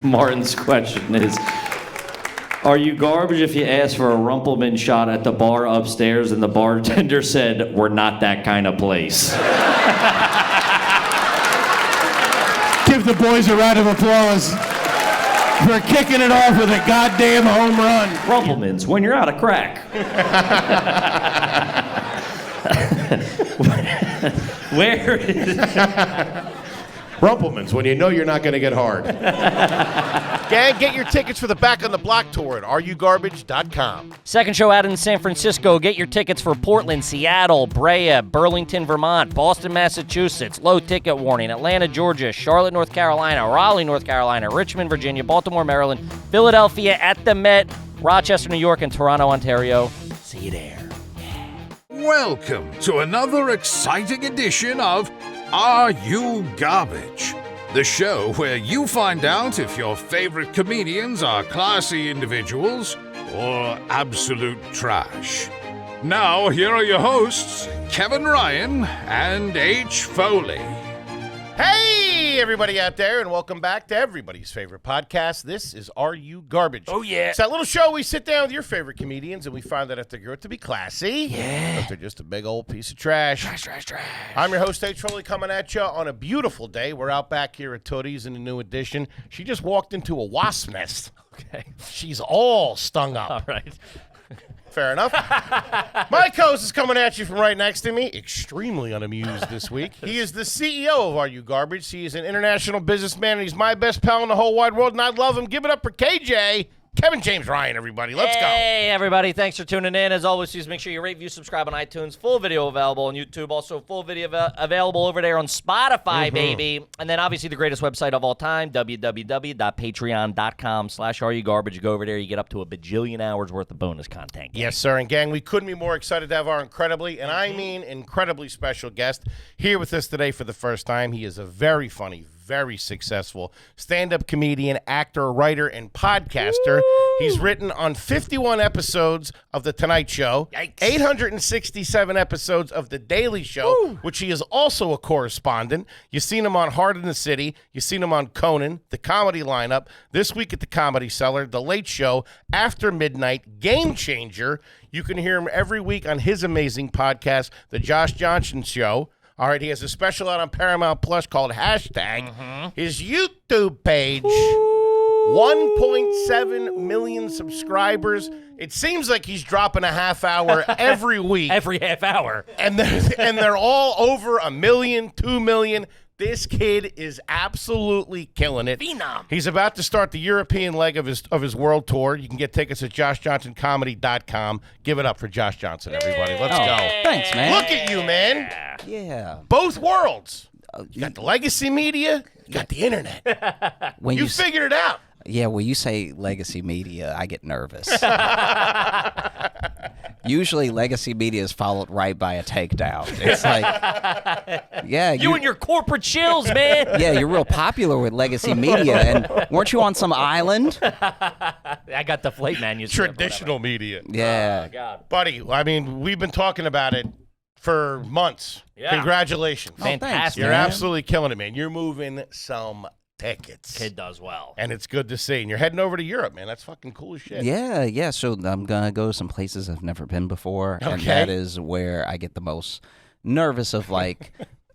Martin's question is, are you garbage if you ask for a Rumpelman shot at the bar upstairs and the bartender said, we're not that kind of place? Give the boys a round of applause for kicking it off with a goddamn home run. Rumpelman's, when you're out of crack. Where is... Rumpelman's, when you know you're not going to get hard. Gang, get your tickets for the Back on the Block tour at RUGarbage.com. Second show out in San Francisco. Get your tickets for Portland, Seattle, Brea, Burlington, Vermont, Boston, Massachusetts, low ticket warning, Atlanta, Georgia, Charlotte, North Carolina, Raleigh, North Carolina, Richmond, Virginia, Baltimore, Maryland, Philadelphia at the Met, Rochester, New York, and Toronto, Ontario. See you there. Welcome to another exciting edition of Are You Garbage? The show where you find out if your favorite comedians are classy individuals or absolute trash. Now, here are your hosts, Kevin Ryan and H. Foley. Hey, everybody out there, and welcome back to everybody's favorite podcast. This is Are You Garbage? Oh, yeah. It's that little show we sit down with your favorite comedians, and we find out if they're good to be classy, if they're just a big old piece of trash. Trash. I'm your host, H. Foley, coming at you on a beautiful day. We're out back here at Tootie's in the new edition. She just walked into a wasp nest. Okay. She's all stung up. All right. Fair enough. My co-host is coming at you from right next to me, extremely unamused this week. He is the CEO of Are You Garbage? He is an international businessman, and he's my best pal in the whole wide world, and I love him. Give it up for KJ. Kevin James Ryan, everybody. Let's go. Hey, everybody. Thanks for tuning in. As always, please make sure you rate, view, subscribe on iTunes. Full video available on YouTube. Also, full video available over there on Spotify, baby. And then, obviously, the greatest website of all time, www.patreon.com/areyougarbage. You go over there, you get up to a bajillion hours worth of bonus content. Yes, sir. And, gang, we couldn't be more excited to have our incredibly, and I mean incredibly special guest here with us today for the first time. He is a very funny, very successful stand-up comedian, actor, writer, and podcaster. He's written on 51 episodes of The Tonight Show, 867 episodes of The Daily Show, which he is also a correspondent. You've seen him on Hard in the City. You've seen him on Conan, The Comedy Lineup, This Week at the Comedy Cellar, The Late Show, After Midnight, Game Changer. You can hear him every week on his amazing podcast, The Josh Johnson Show. All right, he has a special out on Paramount Plus called Hashtag. His YouTube page, 1.7 million subscribers. It seems like he's dropping a half hour every week. Every half hour. And they're all over 1 million, 2 million. This kid is absolutely killing it. Phenom. He's about to start the European leg of his world tour. You can get tickets at joshjohnsоncomedy.com. Give it up for Josh Johnson, everybody. Let's go. Thanks, man. Look at you, man. Yeah. Both worlds. You got the legacy media, you got the internet. When You figured it out. Yeah, when you say legacy media, I get nervous. Usually, legacy media is followed right by a takedown. It's like, yeah. You and your corporate shills, man. Yeah, you're real popular with legacy media. And weren't you on some island? I got the Flate manuscript. Traditional media. Yeah. Oh, God. Buddy, I mean, we've been talking about it for months. Yeah. Congratulations. Fantastic. You're man. absolutely killing it, man. You're moving some tickets. Kid does well. And it's good to see. And you're heading over to Europe, man. That's fucking cool as shit. Yeah. So I'm going to go to some places I've never been before. And Okay. that is where I get the most nervous of, like,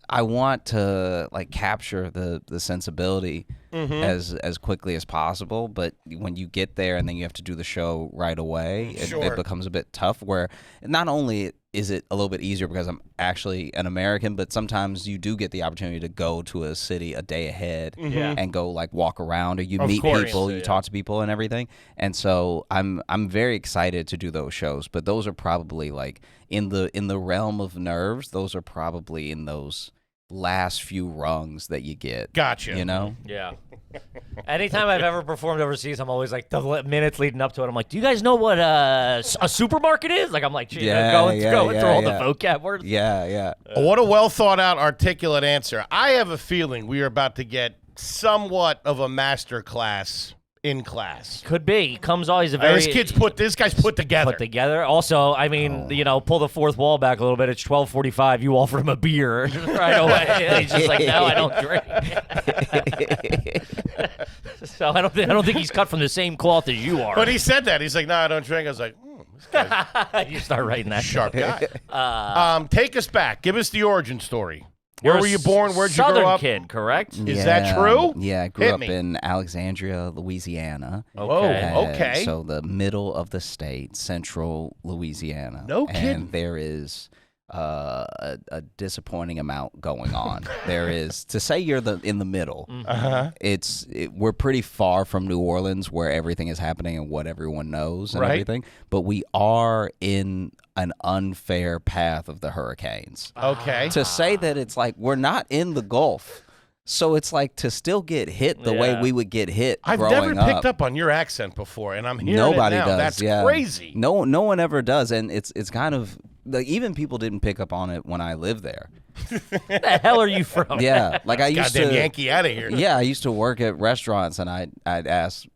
I want to, like, capture the sensibility as quickly as possible, but when you get there and then you have to do the show right away, it becomes a bit tough, where not only is it a little bit easier because I'm actually an American, but sometimes you do get the opportunity to go to a city a day ahead and go, like, walk around, or you meet people, you talk to people and everything. And so I'm very excited to do those shows, but those are probably, like, in the realm of nerves, those are probably in those last few rungs that you get. Gotcha. You know? Yeah. Anytime I've ever performed overseas, I'm always like, the minutes leading up to it, I'm like, do you guys know what a supermarket is? Like, I'm like, going through all the vocab words. Yeah. What a well thought out, articulate answer. I have a feeling we are about to get somewhat of a master class in class. Could be. He comes on. He's a very. This guy's put together. Put together. Also, I mean, pull the fourth wall back a little bit. It's 12:45. You offer him a beer right away. He's just like, no, I don't drink. So I don't think he's cut from the same cloth as you are. But he said that. He's like, no, I don't drink. I was like, this guy's you start writing that sharp guy. Take us back. Give us the origin story. You're Where were you born? Where'd you grow Southern up? kid, correct? Is that true? Yeah, I grew Hit up me. in Alexandria, Louisiana. Okay. And Okay. So the middle of the state, central Louisiana. No kidding. And there is a disappointing amount going on. There is, to say you're in the middle, we're pretty far from New Orleans where everything is happening and what everyone knows and Right. everything. But we are in an unfair path of the hurricanes. Okay. To say that it's like we're not in the Gulf. So it's like to still get hit the way we would get hit I've growing never picked up on your accent before, and I'm hearing Nobody it now. does. That's yeah. crazy. No one ever does, and it's kind of like even people didn't pick up on it when I lived there. Where the hell are you from? Yeah, like I used Goddamn to. Yankee out of here. Yeah, I used to work at restaurants, and I'd ask,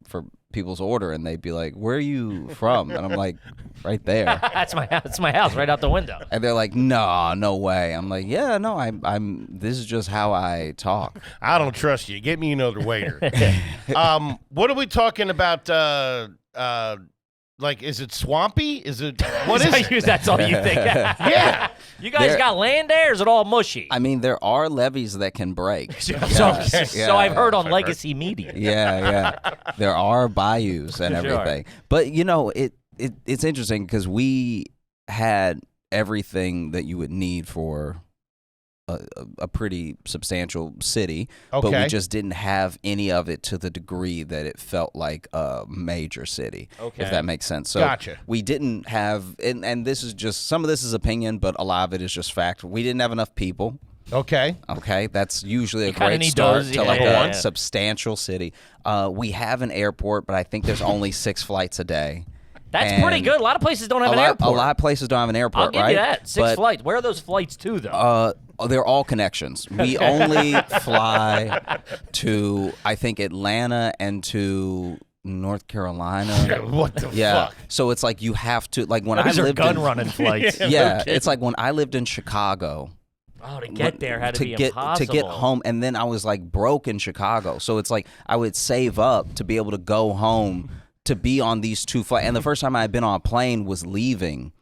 for people's order, and they'd be like, "Where are you from?" And I'm like, "Right there." That's my house, right out the window. And they're like, no way. I'm like, yeah, no, I'm. This is just how I talk. I don't trust you. Get me another waiter. What are we talking about? Like, is it swampy? Is it what is it? That's all you think. Yeah. You guys got land there, or is it all mushy? I mean, there are levees that can break. So Yeah. I've heard on Legacy Media. Yeah. There are bayous and Sure. everything. But it's interesting because we had everything that you would need for a pretty substantial city, but Okay. we just didn't have any of it to the degree that it felt like a major city, Okay. if that makes sense. So Gotcha. we didn't have, and this is just, some of this is opinion, but a lot of it is just fact. We didn't have enough people. Okay. Okay, that's usually a kinda great need start those, to yeah, like yeah, a yeah. substantial city. We have an airport, but I think there's only 6 flights a day. That's And pretty good. A lot of places don't have an airport. A lot of places don't have an airport, I'll give right? you that. 6 But, flights. Where are those flights to, though? they're all connections. We only fly to, I think, Atlanta and to North Carolina. What the Yeah. fuck? So it's like you have to, like when Those I are lived gun in, running flights. Yeah, it's like when I lived in Chicago. Oh, to get there had to be get impossible. to get home, and then I was like broke in Chicago. So it's like I would save up to be able to go home to be on these 2 flights. And the first time I had been on a plane was leaving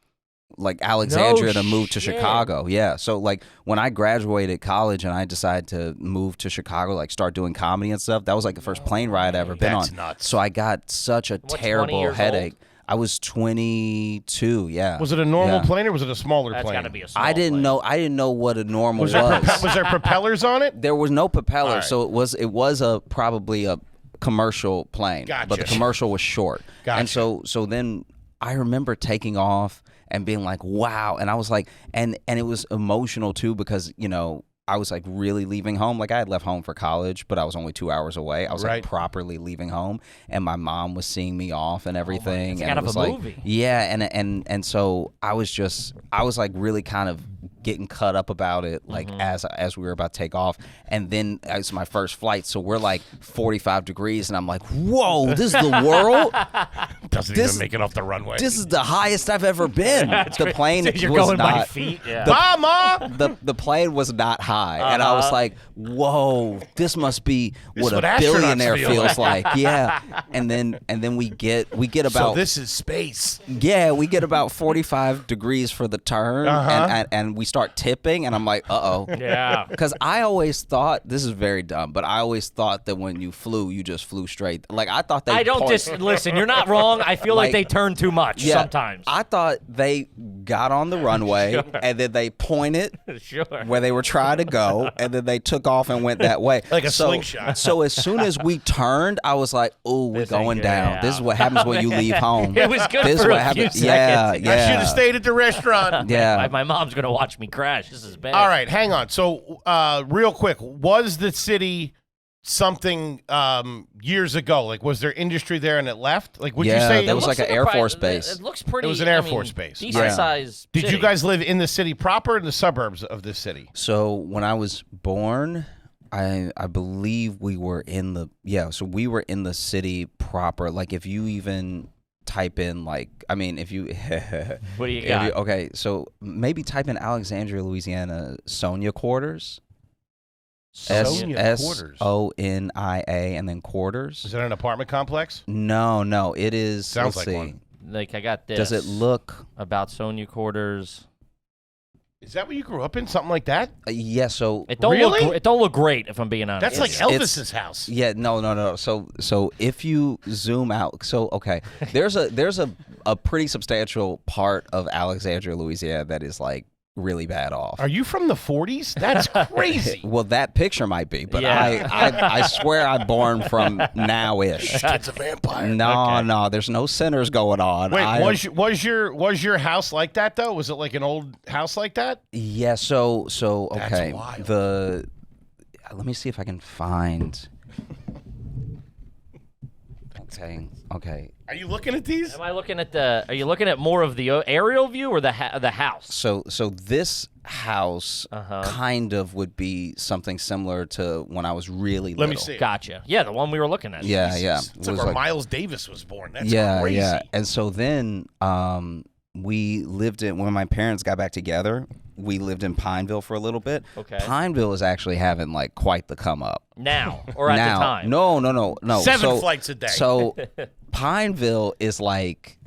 like Alexandria to move to shit. Chicago. Yeah. So like when I graduated college and I decided to move to Chicago, like start doing comedy and stuff, that was like the first plane ride I ever been That's on. nuts. So I got such a 20 terrible years headache. old? I was 22. Yeah. Was it a normal Yeah. plane or was it a smaller That's plane? got to be a small I didn't plane. know. I didn't know what a normal Was was. there propellers on it? There was no propeller, All right. so it was probably a commercial plane, but the Gotcha. commercial was short. Gotcha. And so then I remember taking off and being like, wow, and I was like, and it was emotional too because I was like really leaving home. Like I had left home for college, but I was only 2 hours away. I was Right. like properly leaving home, and my mom was seeing me off and everything. It's and kind it of was a like, movie. yeah, and so I was like really kind of getting cut up about it, like as we were about to take off, and then it was my first flight, so we're like 45 degrees, and I'm like, whoa, this is the world. Doesn't This- even make it off the runway. This is the highest I've ever been. The plane You're was going by not. feet. Yeah. Mama! The plane was not high, and I was like, "Whoa, this must be what is what a astronauts billionaire feel feels like." Yeah, and then we get So about this is space. we get about 45 degrees for the turn, and we start tipping, and I'm like, "Uh oh." Yeah. Because I always thought, this is very dumb, but I always thought that when you flew, you just flew straight. Like I thought they. I don't listen. You're not wrong. I feel like Like- they turn too much Yeah, sometimes. I thought they got on the runway Sure. and then they pointed Sure. where they were trying to go, and then they took off and went that way. Like a so, slingshot. So as soon as we turned, I was like, "Oh, we're This ain't going good, down. yeah. This is what happens when you leave home." It was good This is for what a few happens. Yeah, seconds. yeah. I should have stayed at the restaurant. Yeah. My mom's gonna watch me crash. This is bad. All right, hang on. So, real quick, was the city something years ago? Like, was there industry there and it left? Like, would you Yeah, say there was like an Air Force base. It looks pretty. It was an Air Force base. Decent Yeah. size. Did you city. guys live in the city proper or in the suburbs of this city? So when I was born, I believe we were in the so we were in the city proper. Like if you even type in if you What do you got? okay, so maybe type in Alexandria, Louisiana, Sonia Quarters. Sonia Quarters. Sonia and then Quarters. Is that an apartment complex? No, it is. Sounds let's like see. one. Like I got this. Does it look? About Sonia Quarters? Is that what you grew up in? Something like that? Yeah. So It don't Really? look. It don't look great, if I'm being honest. That's like Elvis's house. yeah, no. So if you zoom out, okay, there's a pretty substantial part of Alexandria, Louisiana that is like really bad off. Are you from the 40s? That's crazy. Well, that picture might be, but Yeah. I swear I'm born from now-ish. Kid's a vampire. No, there's no sinners going on. Wait, was your house like that though? Was it like an old house like that? Yeah, so That's okay. wild. Let me see if I can find. Okay. Are you looking at these? Am I looking at the? Are you looking at more of the aerial view or the house? So this house kind of would be something similar to when I was really little. Let me see. Gotcha. Yeah, the one we were looking at. Yeah. It's It like was where Miles Davis was born. That's yeah, crazy. yeah. And so then we lived in when my parents got back together. We lived in Pineville for a little bit. Okay. Pineville is actually having like quite the come up. Now or at now, the time? No. 7 flights a day. So Pineville is like,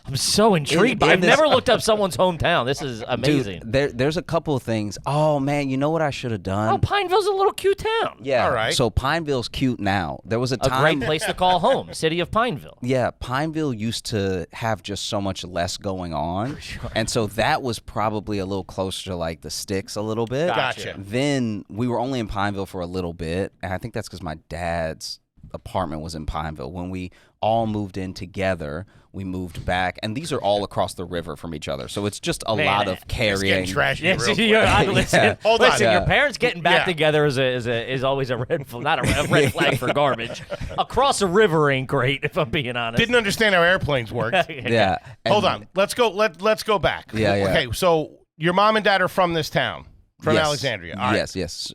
I'm so intrigued. in I've this- never looked up someone's hometown. This is amazing. dude, there's a couple of things. Oh man, you know what I should have done? Oh, Pineville's a little cute town. Yeah. All right. So Pineville's cute now. There was a A time. great place to call home. City of Pineville. Yeah, Pineville used to have just so much less going on. And so that was probably a little closer to like the sticks a little bit. Gotcha. Then we were only in Pineville for a little bit. And I think that's because my dad's apartment was in Pineville. When we all moved in together, we moved back. And these are all across the river from each other. So it's just a Man, lot of It's carrying. getting trashy Yes, real quick. listen. Yeah. Hold on. Listen, Yeah. your parents getting back Yeah. together is always a red flag. Not a red flag for garbage. Across a river ain't great, if I'm being honest. Didn't understand how airplanes worked. Yeah. Hold And- on. Let's go. Let's go back. Yeah, yeah. Okay. So your mom and dad are from this town, from Yes. Alexandria. All right. Yes.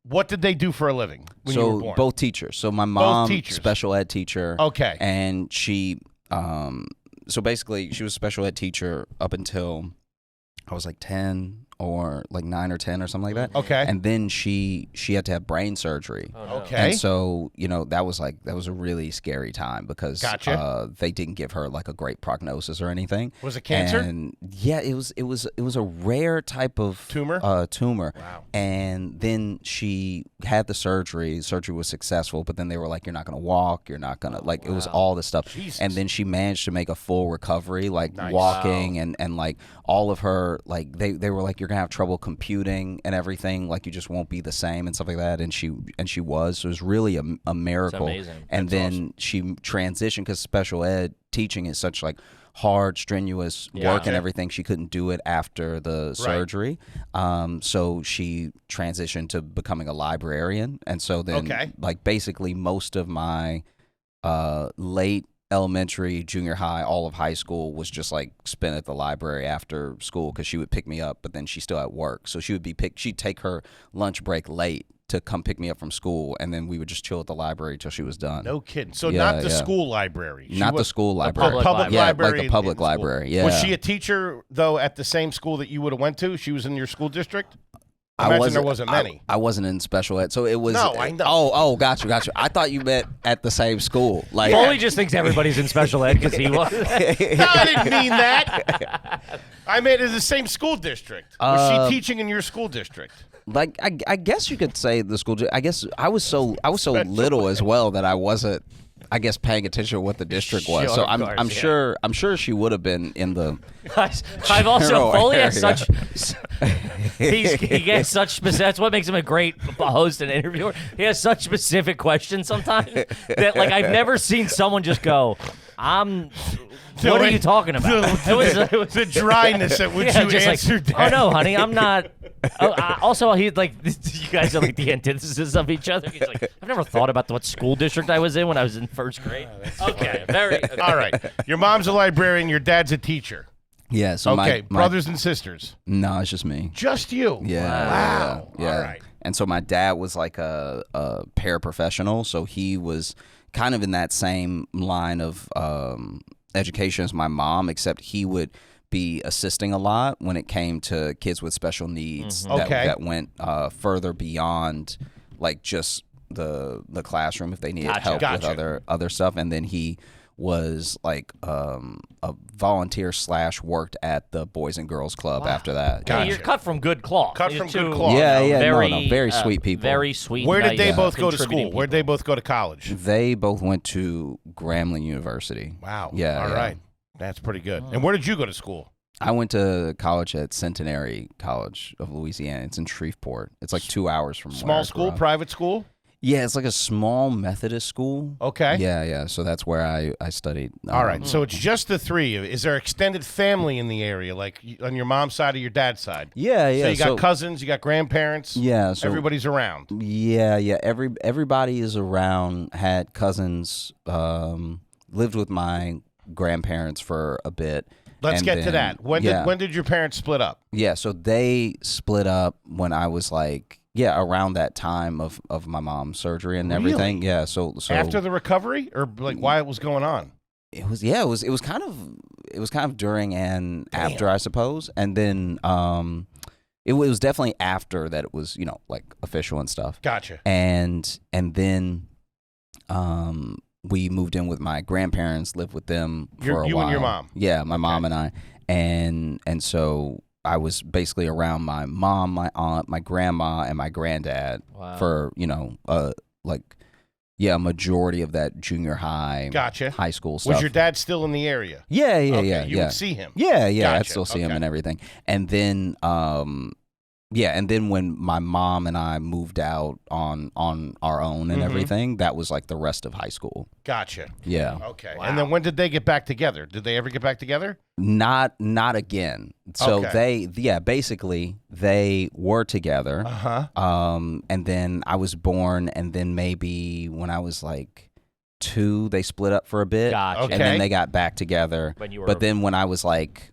What did they do for a living when you were So born? both teachers. So my mom, teachers. special ed teacher. Okay. And she, so basically, she was a special ed teacher up until I was like 10 or like 9 or 10 or something like that. Okay. And then she had to have brain surgery. Okay. And so, that was a really scary time because Gotcha. they didn't give her like a great prognosis or anything. Was it cancer? And yeah, it was a rare type of Tumor? Tumor. Wow. And then she had the surgery. Surgery was successful, but then they were like, "You're not going to walk. You're not going to like." It was all this stuff. Jesus. And then she managed to make a full recovery, like Nice. walking and like all of her like they were like, "You're gonna have trouble computing and everything. Like you just won't be the same and stuff like that." And she was. So it was really a miracle. amazing. And then she transitioned because special ed teaching is such like hard, strenuous work and everything. She couldn't do it after the surgery. So she transitioned to becoming a librarian. And so then like basically most of my late elementary, junior high, all of high school was just like spent at the library after school because she would pick me up, but then she's still at work. So she would be she'd take her lunch break late to come pick me up from school, and then we would just chill at the library till she was done. No kidding. So Yeah, not the yeah. school library. She Not the was- school library. public Public yeah, library. like the in public school. library. Yeah. Was she a teacher though at the same school that you would have went to? She was in your school district. I I imagine there wasn't many. I wasn't in special ed, so it was. No, I know. Oh, gotcha. I thought you meant at the same school. Like, Foley just thinks everybody's in special ed because he was. No, I didn't mean that. I meant in the same school district. Was she teaching in your school district? like I guess you could say the school. I guess I was so little as well that I wasn't. I guess paying attention to what the district was. Sure, So of course, I'm yeah. sure she would have been in the. I've also general Foley has area. such he gets such specific. That's what makes him a great host and interviewer. He has such specific questions sometimes that like I've never seen someone just go, what are you talking about? It was The dryness at which yeah, you just answered like, that. oh no, honey, I'm not. Also, he like you guys are like the antithesis of each other. He's like, I've never thought about what school district I was in when I was in first grade. Okay, very. Okay. All right. Your mom's a librarian. Your dad's a teacher. Yeah. So Okay. my Brothers and sisters. No, it's just me. Just you. Yeah. Wow. Yeah. All right. And so my dad was like a paraprofessional, so he was kind of in that same line of education as my mom, except he would be assisting a lot when it came to kids with special needs that went further beyond like just the classroom if they needed help with other stuff. And then he was like a volunteer / worked at the Boys and Girls Club after that. Yeah, you're cut from good cloth. Cut from good cloth. Very sweet people. Very sweet. Where did they both go to contributing school? Where did they both go to college? They both went to Grambling University. Wow. Yeah. All right. That's pretty good. And where did you go to school? I went to college at Centenary College of Louisiana. It's in Shreveport. It's like 2 hours from where I Small grew school, up. private school? Yeah, it's like a small Methodist school. Okay. Yeah. So that's where I studied. All right. So it's just the three of you. Is there extended family in the area, like on your mom's side or your dad's side? Yeah. So you got cousins, you got grandparents. Yeah. So everybody's around. Yeah. Everybody is around. Had cousins. Lived with my grandparents for a bit. Let's get to that. When did your parents split up? Yeah. So they split up when I was like. Yeah, around that time of my mom's surgery and everything. Really? Yeah, so after the recovery, or like why it was going on? It was kind of during and after, I suppose, and then it was definitely after that it was like official and stuff. Gotcha. And then we moved in with my grandparents, lived with them for a while. You and your mom. Yeah, my mom and I, and so. I was basically around my mom, my aunt, my grandma, and my granddad for a majority of that junior high, high school stuff. Was your dad still in the area? Yeah. You would see him. Yeah. Gotcha. I'd still see him and everything. And then, and then when my mom and I moved out on our own and everything, that was like the rest of high school. Gotcha. Yeah. Okay. Wow. And then when did they get back together? Did they ever get back together? Not again. So basically they were together. And then I was born, and then maybe when I was like 2, they split up for a bit. Gotcha. Okay. And then they got back together. But then when I was like,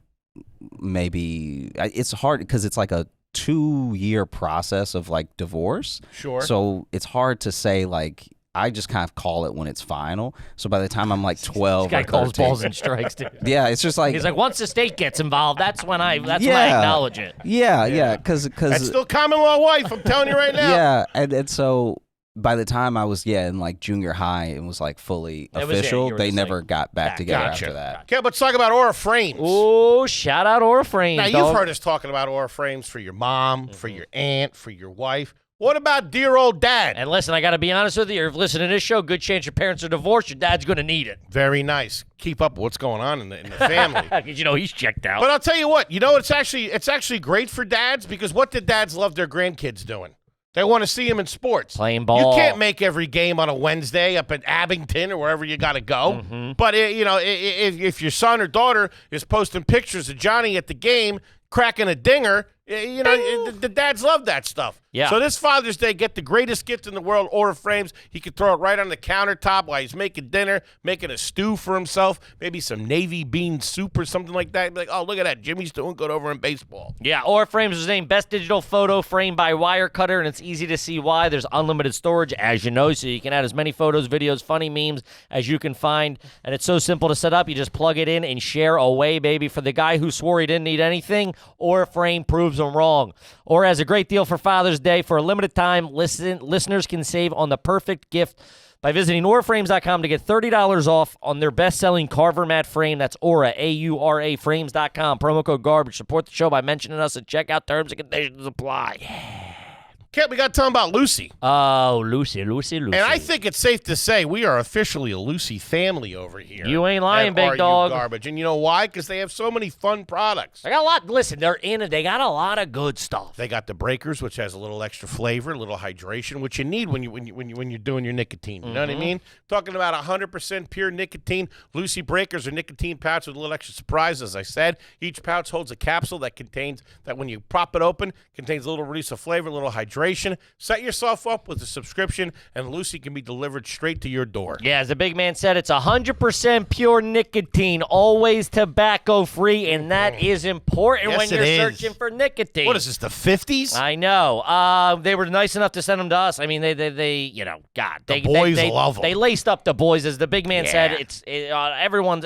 it's hard because it's like a 2-year process of like divorce. Sure. So it's hard to say like. I just kind of call it when it's final. So by the time I'm like 12, this guy calls balls and strikes, dude. Yeah, it's just like he's like, once the state gets involved, that's when I acknowledge it. Yeah, because that's still common law wife. I'm telling you right now. Yeah, and so by the time I was in like junior high and was like fully official, they never got back together after that. Okay, let's talk about Aura Frames. Oh, shout out Aura Frames. Now you've heard us talking about Aura Frames for your mom, for your aunt, for your wife. What about dear old dad? And listen, I got to be honest with you. If you're listening to this show, good chance your parents are divorced. Your dad's going to need it. Very nice. Keep up with what's going on in the family. Because he's checked out. But I'll tell you what. It's actually great for dads, because what do dads love their grandkids doing? They want to see them in sports. Playing ball. You can't make every game on a Wednesday up at Abington or wherever you got to go. But, if your son or daughter is posting pictures of Johnny at the game cracking a dinger, the dads love that stuff. Yeah. So this Father's Day, get the greatest gift in the world, Aura Frames. He could throw it right on the countertop while he's making dinner, making a stew for himself, maybe some navy bean soup or something like that. Be like, oh, look at that. Jimmy's doing good over in baseball. Yeah, Aura Frames is named Best Digital Photo Frame by Wirecutter, and it's easy to see why. There's unlimited storage, as you know, so you can add as many photos, videos, funny memes as you can find. And it's so simple to set up. You just plug it in and share away, baby. For the guy who swore he didn't need anything, Aura Frame proves him wrong. Aura has a great deal for Father's Day. For a limited time, listeners can save on the perfect gift by visiting auraframes.com to get $30 off on their best-selling Carver mat frame. That's Aura, A-U-R-A, frames.com. Promo code GARBAGE. Support the show by mentioning us and check out terms and conditions apply. Kent, we got to talk about Lucy. Oh, Lucy. And I think it's safe to say we are officially a Lucy family over here. You ain't lying, at big RU dog. Garbage. And you know why? Because they have so many fun products. They got a lot. Listen, they're in it. They got a lot of good stuff. They got the Breakers, which has a little extra flavor, a little hydration, which you need when you're doing your nicotine. You know what I mean? Talking about 100% pure nicotine. Lucy Breakers are nicotine pouches with a little extra surprise, as I said. Each pouch holds a capsule that when you prop it open, contains a little release of flavor, a little hydration. celebration, set yourself up with a subscription, and Lucy can be delivered straight to your door. Yeah, as the big man said, it's 100% pure nicotine, always tobacco-free, and that is important Yes, when you're it is. searching for nicotine. What is this, the 50s? I know. They were nice enough to send them to us. I mean, they you know, God, The boys love 'em. They laced up the boys, as the big man said. Everyone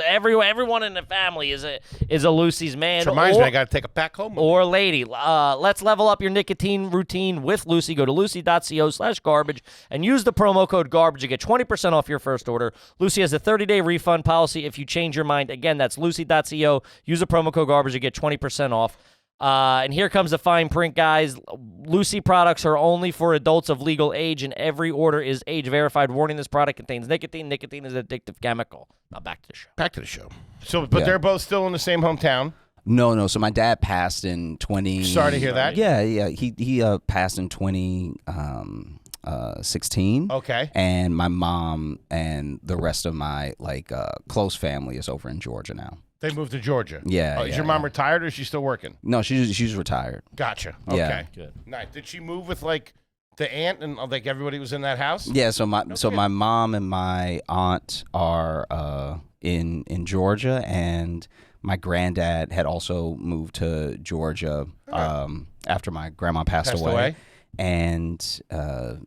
in the family is a Lucy's man. Which reminds me, I got to take a pack home. Or lady. Let's level up your nicotine routine with Lucy. Go to lucy.co/garbage and use the promo code garbage to get 20% off your first order. Lucy has a 30-day refund policy if you change your mind. Again, that's lucy.co. Use the promo code garbage to get 20% off. And here comes the fine print, guys. Lucy products are only for adults of legal age, and every order is age verified. Warning: this product contains nicotine. Nicotine is an addictive chemical. Now back to the show. Back to the show. So, but they're both still in the same hometown. No. So my dad passed in 20. Sorry to hear that. Yeah. He passed in 2016. Okay. And my mom and the rest of my close family is over in Georgia now. They moved to Georgia. Yeah. Is your mom retired or is she still working? No, she's retired. Gotcha. Okay. Yeah. Good. Nice. Did she move with the aunt and everybody was in that house? Yeah. So my mom and my aunt are in Georgia, and my granddad had also moved to Georgia after my grandma passed away. And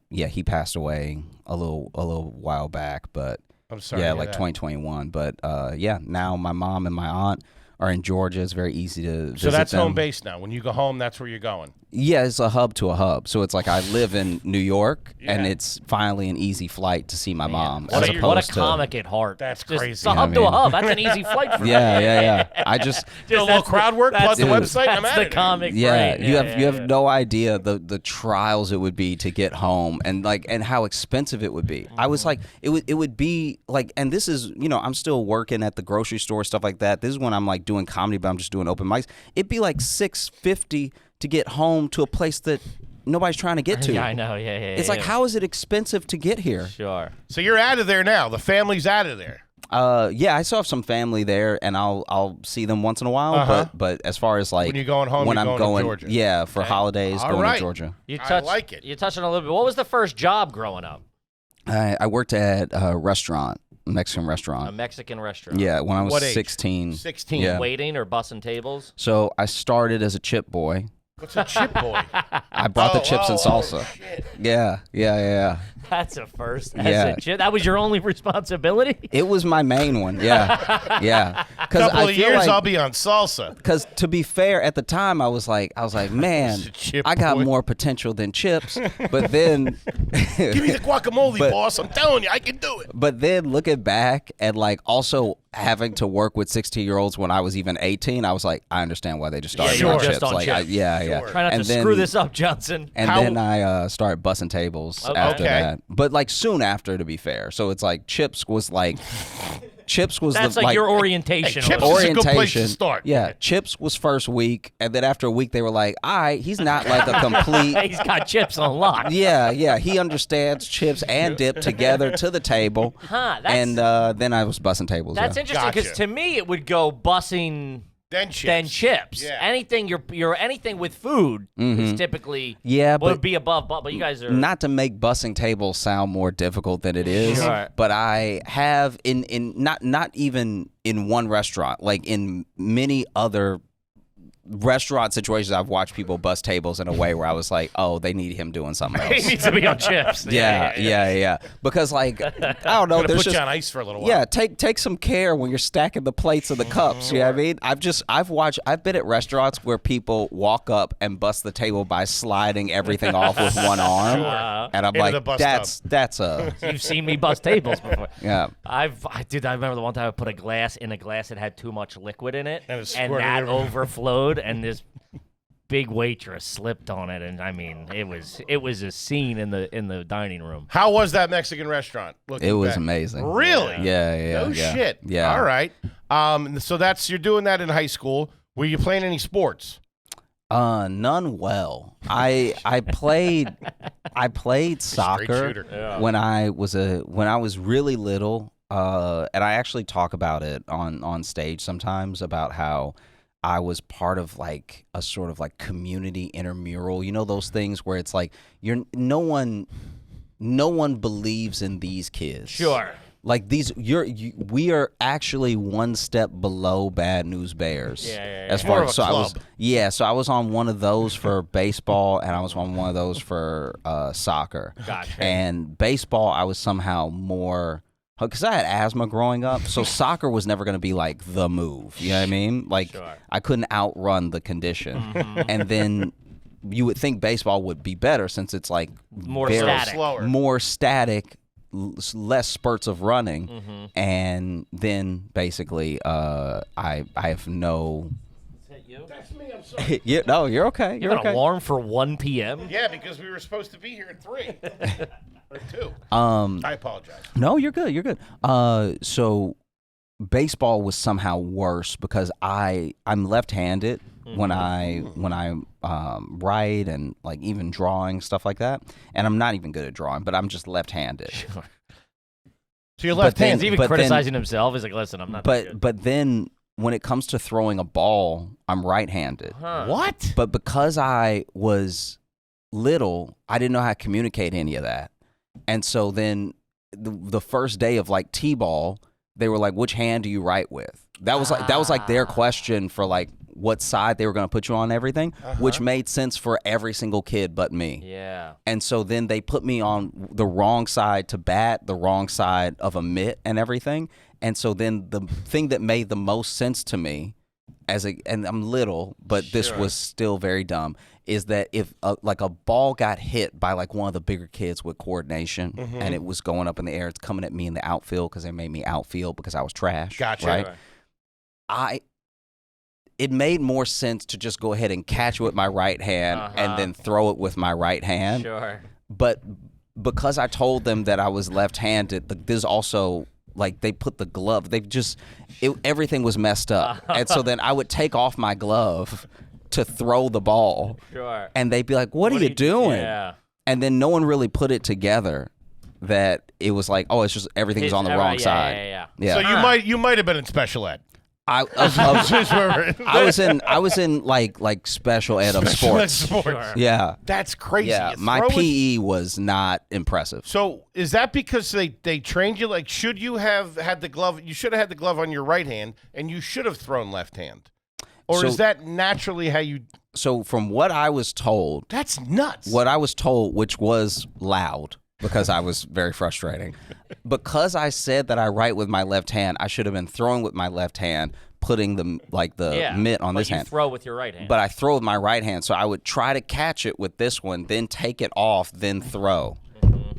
he passed away a little while back, but I'm sorry. yeah, to hear like that. 2021. But now my mom and my aunt are in Georgia. It's very easy to visit So that's them. home base now. When you go home, that's where you're going. Yeah, it's a hub to a hub. So it's like I live in New York, and Yeah. it's finally an easy flight to see my mom. What as a opposed to, comic at heart. That's Just, crazy. It's a hub to a hub. That's an easy flight for Yeah. I just Do a little crowd work, plug the website, and I'm That's at the it. comic yeah, brain. you have no idea the trials it would be to get home, and how expensive it would be. I was like, it would be like, and this is, I'm still working at the grocery store, stuff like that. This is when I'm like doing comedy, but I'm just doing open mics. It'd be like $650 to get home to a place that nobody's trying to get to. Yeah, I know. Yeah. It's like, how is it expensive to get here? Sure. So you're out of there now. The family's out of there. Yeah, I still have some family there, and I'll see them once in a while. But as far as like When you're going home, when you're I'm going to Georgia. yeah, for holidays, All going right. to Georgia. I like it. You touched on a little bit. What was the first job growing up? I worked at a restaurant, a Mexican A restaurant. Mexican restaurant. Yeah, when I was What age? 16. 16. Yeah. Waiting or bussing tables? So I started as a chip boy. What's a chip boy? I brought the chips and salsa. Oh, shit. Yeah. That's a first. Yeah. That was your only responsibility? It was my main one. Yeah. Because Couple of years, I'll be on salsa. Because to be fair, at the time I was like, man, Chip I got boy. more potential than chips. But then, Give me the guacamole, But- boss. I'm telling you, I can do it. but then looking back and also having to work with 16-year-olds when I was even 18, I was like, I understand why they just started Sure. on Just chips. on Like, chips. yeah. Try not And to then- screw this up, Johnson. And How- then I started bussing tables after Okay. that. But soon after, to be fair. So it's like chips was That's the like your orientation. Hey, chips almost. is a good place to orientation. start. Yeah, chips was first week, and then after a week they were like, he's not like a complete. He's got chips on lock. Yeah, he understands chips and dip together to the table. Huh, that's- and then I was bussing tables. That's yeah. interesting because Gotcha. to me it would go bussing Then chips. then chips. Yeah. Anything you're anything with food is typically Yeah, would but- be above. But you guys are Not to make bussing tables sound more difficult than it is, Sure. but I have in not even in one restaurant, like in many other restaurant situations, I've watched people bust tables in a way where I was like, oh, they need him doing something he else. needs to be on chips. Yeah. Because I don't know, Gonna there's put just you on ice for a little while. yeah, take some care when you're stacking the plates and the cups. You know what I mean? I've been at restaurants where people walk up and bust the table by sliding everything off with one arm, and I'm Into the like, bus that's a You've seen me bust tables before. yeah. I remember the one time I put a glass in a glass that had too much liquid in it, And it and squirted that everywhere. overflowed, and this big waitress slipped on it, and I mean, it was a scene in the dining room. How was that Mexican restaurant? Looking It was back? amazing. Really? Yeah. No shit. Yeah. All right. So you're doing that in high school. Were you playing any sports? None well. I played soccer shooter. when I was really little, and I actually talk about it on stage sometimes about how I was part of like a sort of like community intramural. You know those things where it's like no one believes in these kids. Sure. Like we are actually one step below Bad News Bears. Yeah. As More far of a as so club. I was on one of those for baseball, and I was on one of those for soccer. Gotcha. And baseball, I was somehow more, because I had asthma growing up, so soccer was never going to be like the move. You know what I mean? Like Sure. I couldn't outrun the condition, and then you would think baseball would be better since it's like More very- static. Slower. more static, less spurts of running, and then basically I have no. That's me. I'm sorry. Yeah, no, you're okay. You You're have an okay. alarm for 1 p.m.? Yeah, because we were supposed to be here at 3 or 2. I apologize. No, you're good. You're good. So baseball was somehow worse because I'm left-handed when I write and like even drawing, stuff like that. And I'm not even good at drawing, but I'm just left-handed. Sure. So you're But left then- handed. He's even but then- criticizing himself. He's like, listen, I'm not that good. But then when it comes to throwing a ball, I'm right-handed. Huh. What? But because I was little, I didn't know how to communicate any of that. And so then the first day of like T-ball, they were like, which hand do you write with? That was like their question for like what side they were going to put you on and everything, which made sense for every single kid but me. Yeah. And so then they put me on the wrong side to bat, the wrong side of a mitt and everything. And so then the thing that made the most sense to me and I'm little, but this was still very dumb, is that if like a ball got hit by like one of the bigger kids with coordination and it was going up in the air, it's coming at me in the outfield because they made me outfield because I was trash. Gotcha. Right? It made more sense to just go ahead and catch it with my right hand and then throw it with my right hand. Sure. But because I told them that I was left-handed, there's also like they put the glove. Everything was messed up, and so then I would take off my glove to throw the ball, Sure. and they'd be like, "What are you doing?" Yeah. And then no one really put it together that it was like, "Oh, it's just everything's on the wrong side." Yeah. So you might have been in special ed. I was in like special ed of sports. Sports. Yeah, That's crazy. yeah. You My throw it- PE was not impressive. So is that because they trained you? Like, should you have had the glove? You should have had the glove on your right hand, and you should have thrown left hand. Or So- is that naturally how you? So from what I was told, That's nuts. which was loud because I was very frustrating. Because I said that I write with my left hand, I should have been throwing with my left hand, putting the mitt on but this you hand. throw with your right hand. But I throw with my right hand, so I would try to catch it with this one, then take it off, then throw.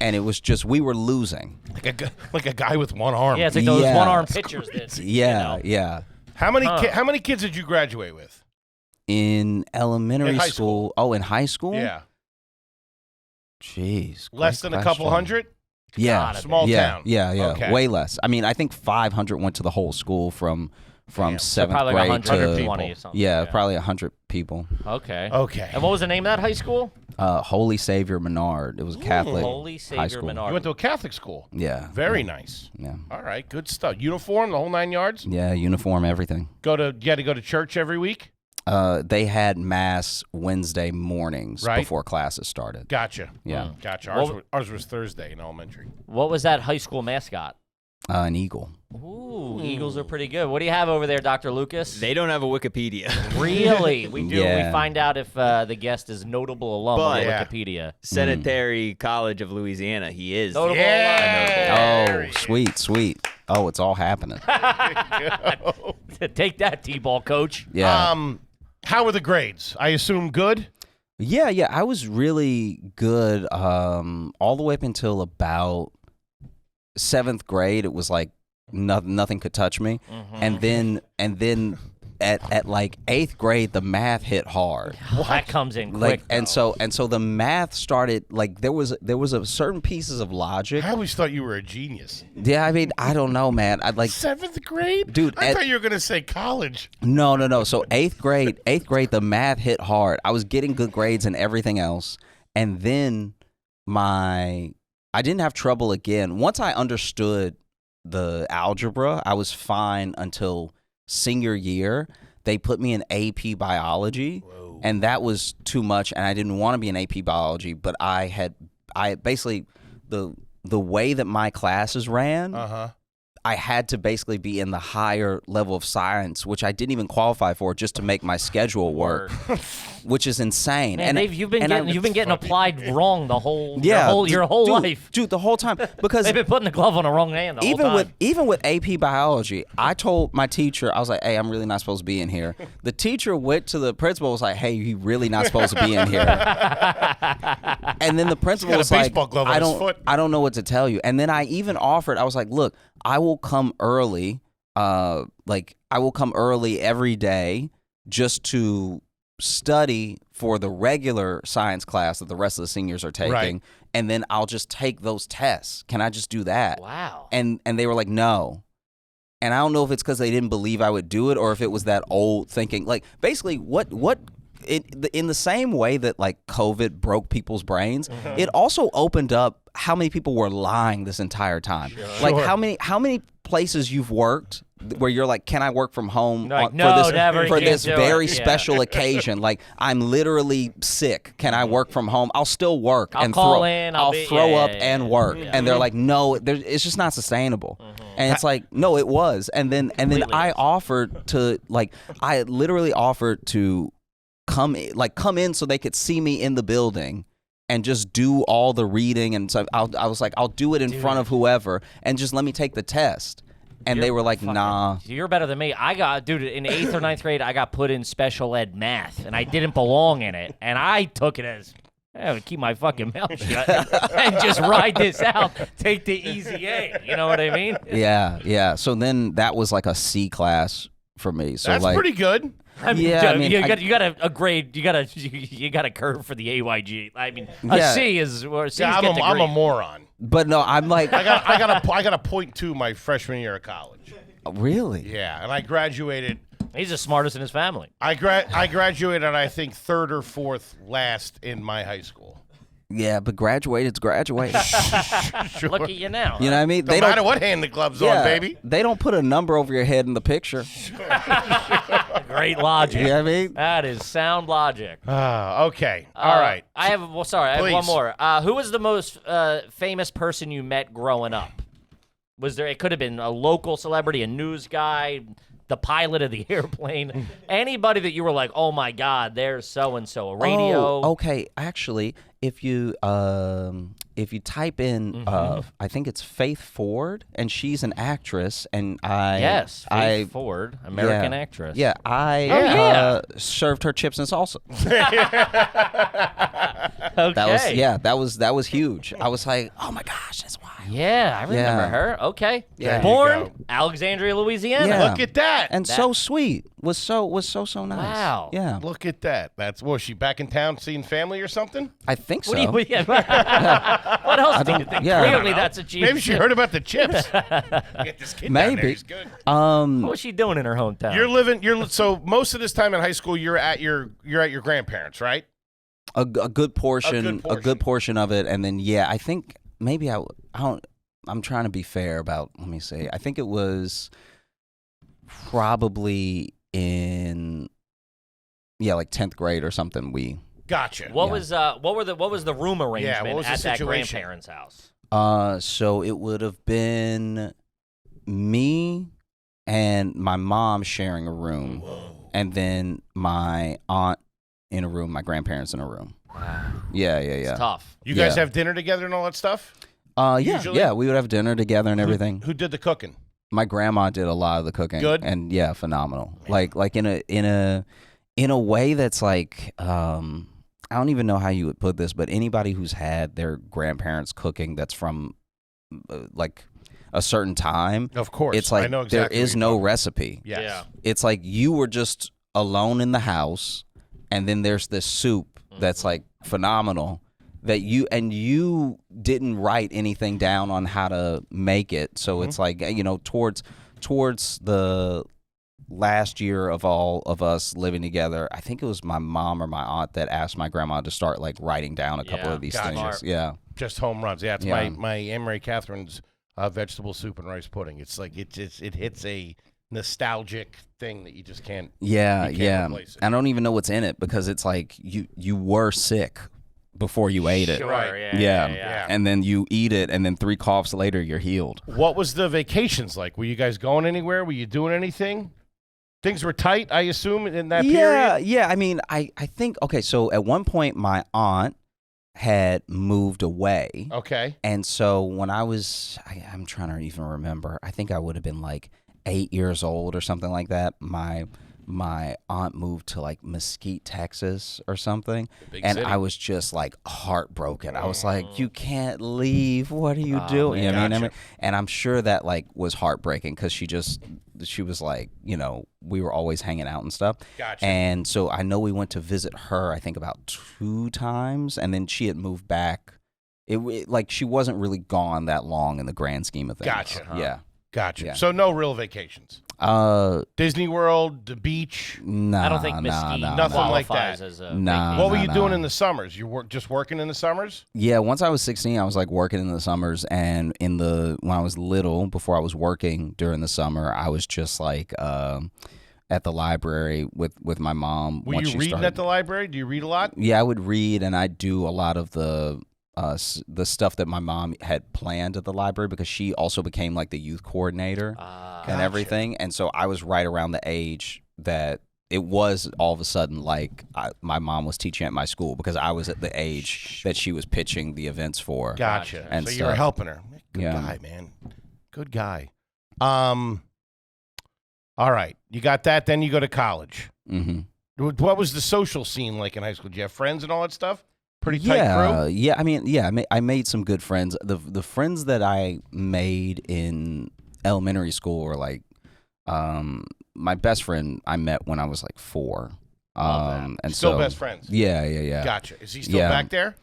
And it was just we were losing. like a guy with one arm. yeah, it's like those Yeah. one-arm pitchers that. Yeah, You know. yeah. How many kids did you graduate with? In elementary In high school. Oh, in high school? Yeah, Jeez. less great than a couple question. hundred. Yeah. Gotta be. Small yeah, town. Yeah, yeah. Okay. Way less. I mean, I think 500 went to the whole school from Damn. So seventh probably like grade 120 to or something. yeah, probably 100 people. Okay. Okay. And what was the name of that high school? Holy Savior Menard. It was a Catholic Holy high Savior school. Menard. You went to a Catholic school. Yeah. Very nice. Yeah. All right, good stuff. Uniform, the whole 9 yards. Yeah, uniform, everything. You had to go to church every week. They had mass Wednesday mornings Right. before classes started. Gotcha. Yeah. Gotcha. Well- Ours was Thursday in elementary. What was that high school mascot? An eagle. Ooh, Eagles are pretty good. What do you have over there, Dr. Lucas? They don't have a Wikipedia. Really? We do. Yeah. We find out if the guest is notable alum on But- Yeah. Wikipedia. Sanitary College of Louisiana. He is. Notable Yeah. Oh, sweet, sweet. Oh, it's all happening. alum. Take that, T-ball coach. Yeah. How were the grades? I assume good. Yeah, I was really good all the way up until about 7th grade. It was like nothing could touch me. And then at like 8th grade the math hit hard. That comes in quick. Like and though. so the math started like there was a certain pieces of logic. I always thought you were a genius. Yeah, I mean, I don't know, man. I'd like 7th grade, Dude, I at- thought you were gonna say college. No. So 8th grade, the math hit hard. I was getting good grades and everything else. And then I didn't have trouble again. Once I understood the algebra, I was fine until senior year. they put me in AP biology, and that was too much, and I didn't want to be in AP biology, but I basically, the way that my classes ran, I had to basically be in the higher level of science, which I didn't even qualify for, just to make my schedule work, which is insane. Man, and you've been getting applied wrong the whole your whole dude, life. Dude, the whole time, because they've been putting the glove on the wrong hand the whole time. Even with AP biology, I told my teacher, I was like, hey, I'm really not supposed to be in here. The teacher went to the principal, was like, hey, you really not supposed to be in here. And then the principal was like, I don't know what to tell you. And then I even offered, I was like, look, I will come early, I will come early every day just to study for the regular science class that the rest of the seniors are taking, and then I'll just take those tests. Can I just do that? Wow. And they were like, no. And I don't know if it's because they didn't believe I would do it, or if it was that old thinking. Like, basically, in the same way that like COVID broke people's brains, it also opened up how many people were lying this entire time. Like how many places you've worked where you're like, can I work from home for this very special occasion? Like, I'm literally sick. Can I work from home? I'll still work and throw up and work. And they're like, no, it's just not sustainable. And it's like, no, it was. And then I offered to I literally offered to come in so they could see me in the building and just do all the reading. And so I was like, I'll do it in front of whoever and just let me take the test. And they were like, nah. You're better than me. I got, dude, in 8th or 9th grade, I got put in special ed math, and I didn't belong in it. And I took it as, I would keep my fucking mouth shut and just ride this out. Take the easy A. You know what I mean? Yeah. So then that was like a C class for me. So that's pretty good. I mean, you got a grade. You got a curve for the AYG. I mean, a C is where C's get the grade. I'm a moron. But no, I'm like I got a 0.2 my freshman year of college. Really? Yeah, and I graduated. He's the smartest in his family. I graduated, I think, 3rd or 4th last in my high school. Yeah, but graduated's graduated. Sure. Look at you now. You know what I mean? No matter what hand the glove's on, baby. They don't put a number over your head in the picture. Great logic. You know what I mean? That is sound logic. Okay. All right. I have one more. Who was the most famous person you met growing up? Was there? It could have been a local celebrity, a news guy, the pilot of the airplane, anybody that you were like, oh my God, there's so and so, a radio. Oh, okay. Actually, if you type in, I think it's Faith Ford, and she's an actress, and Faith Ford, American actress. Yeah, I served her chips and salsa. Okay. That was huge. I was like, oh my gosh, that's why. Yeah, I remember her. Okay. Yeah. Born Alexandria, Louisiana. Yeah. Look at that. And so sweet. Was so nice. Wow. Yeah. Look at that. Was she back in town seeing family or something? I think so. What else do you think? Clearly that's achieved. Maybe she heard about the chips. Get this kid down there. He's good. What was she doing in her hometown? So most of this time in high school, you're at your grandparents', right? A good portion of it, and then I think maybe I'm trying to be fair about. Let me see. I think it was probably in like 10th grade or something. We gotcha. What was the room arrangement at that grandparents' house? So it would have been me and my mom sharing a room. Whoa. And then my aunt in a room, my grandparents in a room. Wow. Yeah. It's tough. You guys have dinner together and all that stuff? Usually? Yeah, we would have dinner together and everything. Who did the cooking? My grandma did a lot of the cooking. Good? And phenomenal. Like in a way that's like I don't even know how you would put this, but anybody who's had their grandparents cooking that's from like a certain time, of course, it's like I know exactly there is no recipe. Yes. Yeah. It's like you were just alone in the house, and then there's this soup that's like phenomenal that you didn't write anything down on how to make it. So it's like, towards the last year of all of us living together, I think it was my mom or my aunt that asked my grandma to start like writing down a couple of these things. Smart. Yeah. Just home runs. Yeah, it's my Anne Marie Catherine's vegetable soup and rice pudding. It's like it hits a nostalgic thing that you just can't. Yeah, you can't yeah. replace it. I don't even know what's in it because it's like you were sick before you ate it. Sure, Right. yeah. And then you eat it, and then 3 coughs later, you're healed. What was the vacations like? Were you guys going anywhere? Were you doing anything? Things were tight, I assume, in that period? Yeah. I mean, I think, okay, so at one point, my aunt had moved away. Okay. And so when I'm trying to even remember, I think I would have been like 8 years old or something like that. My aunt moved to like Mesquite, Texas or something. Big And city. I was just like heartbroken. I was like, you can't leave. What are you doing? You know what I mean? And I'm sure that like was heartbreaking because she was like, you know, we were always hanging out and stuff. Gotcha. And so I know we went to visit her, I think about 2 times. And then she had moved back. It like she wasn't really gone that long in the grand scheme of things. Gotcha. Yeah. Gotcha. Yeah. So no real vacations. Disney World, the beach. Nah, I don't think Mesquite Nothing like qualifies that. as a Nah. What were you doing in the summers? You were just working in the summers? Yeah, once I was 16, I was like working in the summers, and when I was little, before I was working during the summer, I was just like at the library with my mom. Were once you she reading started. at the library? Do you read a lot? Yeah, I would read, and I'd do a lot of the stuff that my mom had planned at the library because she also became like the youth coordinator and everything. And so I was right around the age that it was all of a sudden like my mom was teaching at my school because I was at the age that she was pitching the events for. Gotcha. And so you were stuff. helping her. Good Yeah. guy, man. Good guy. All right. You got that. Then you go to college. Mm-hmm. What was the social scene like in high school? Did you have friends and all that stuff? Pretty tight crew? Yeah. I mean, yeah, I made some good friends. The friends that I made in elementary school were like, my best friend I met when I was like 4. And Still so best friends? Yeah. Gotcha. Is he still Yeah. back there?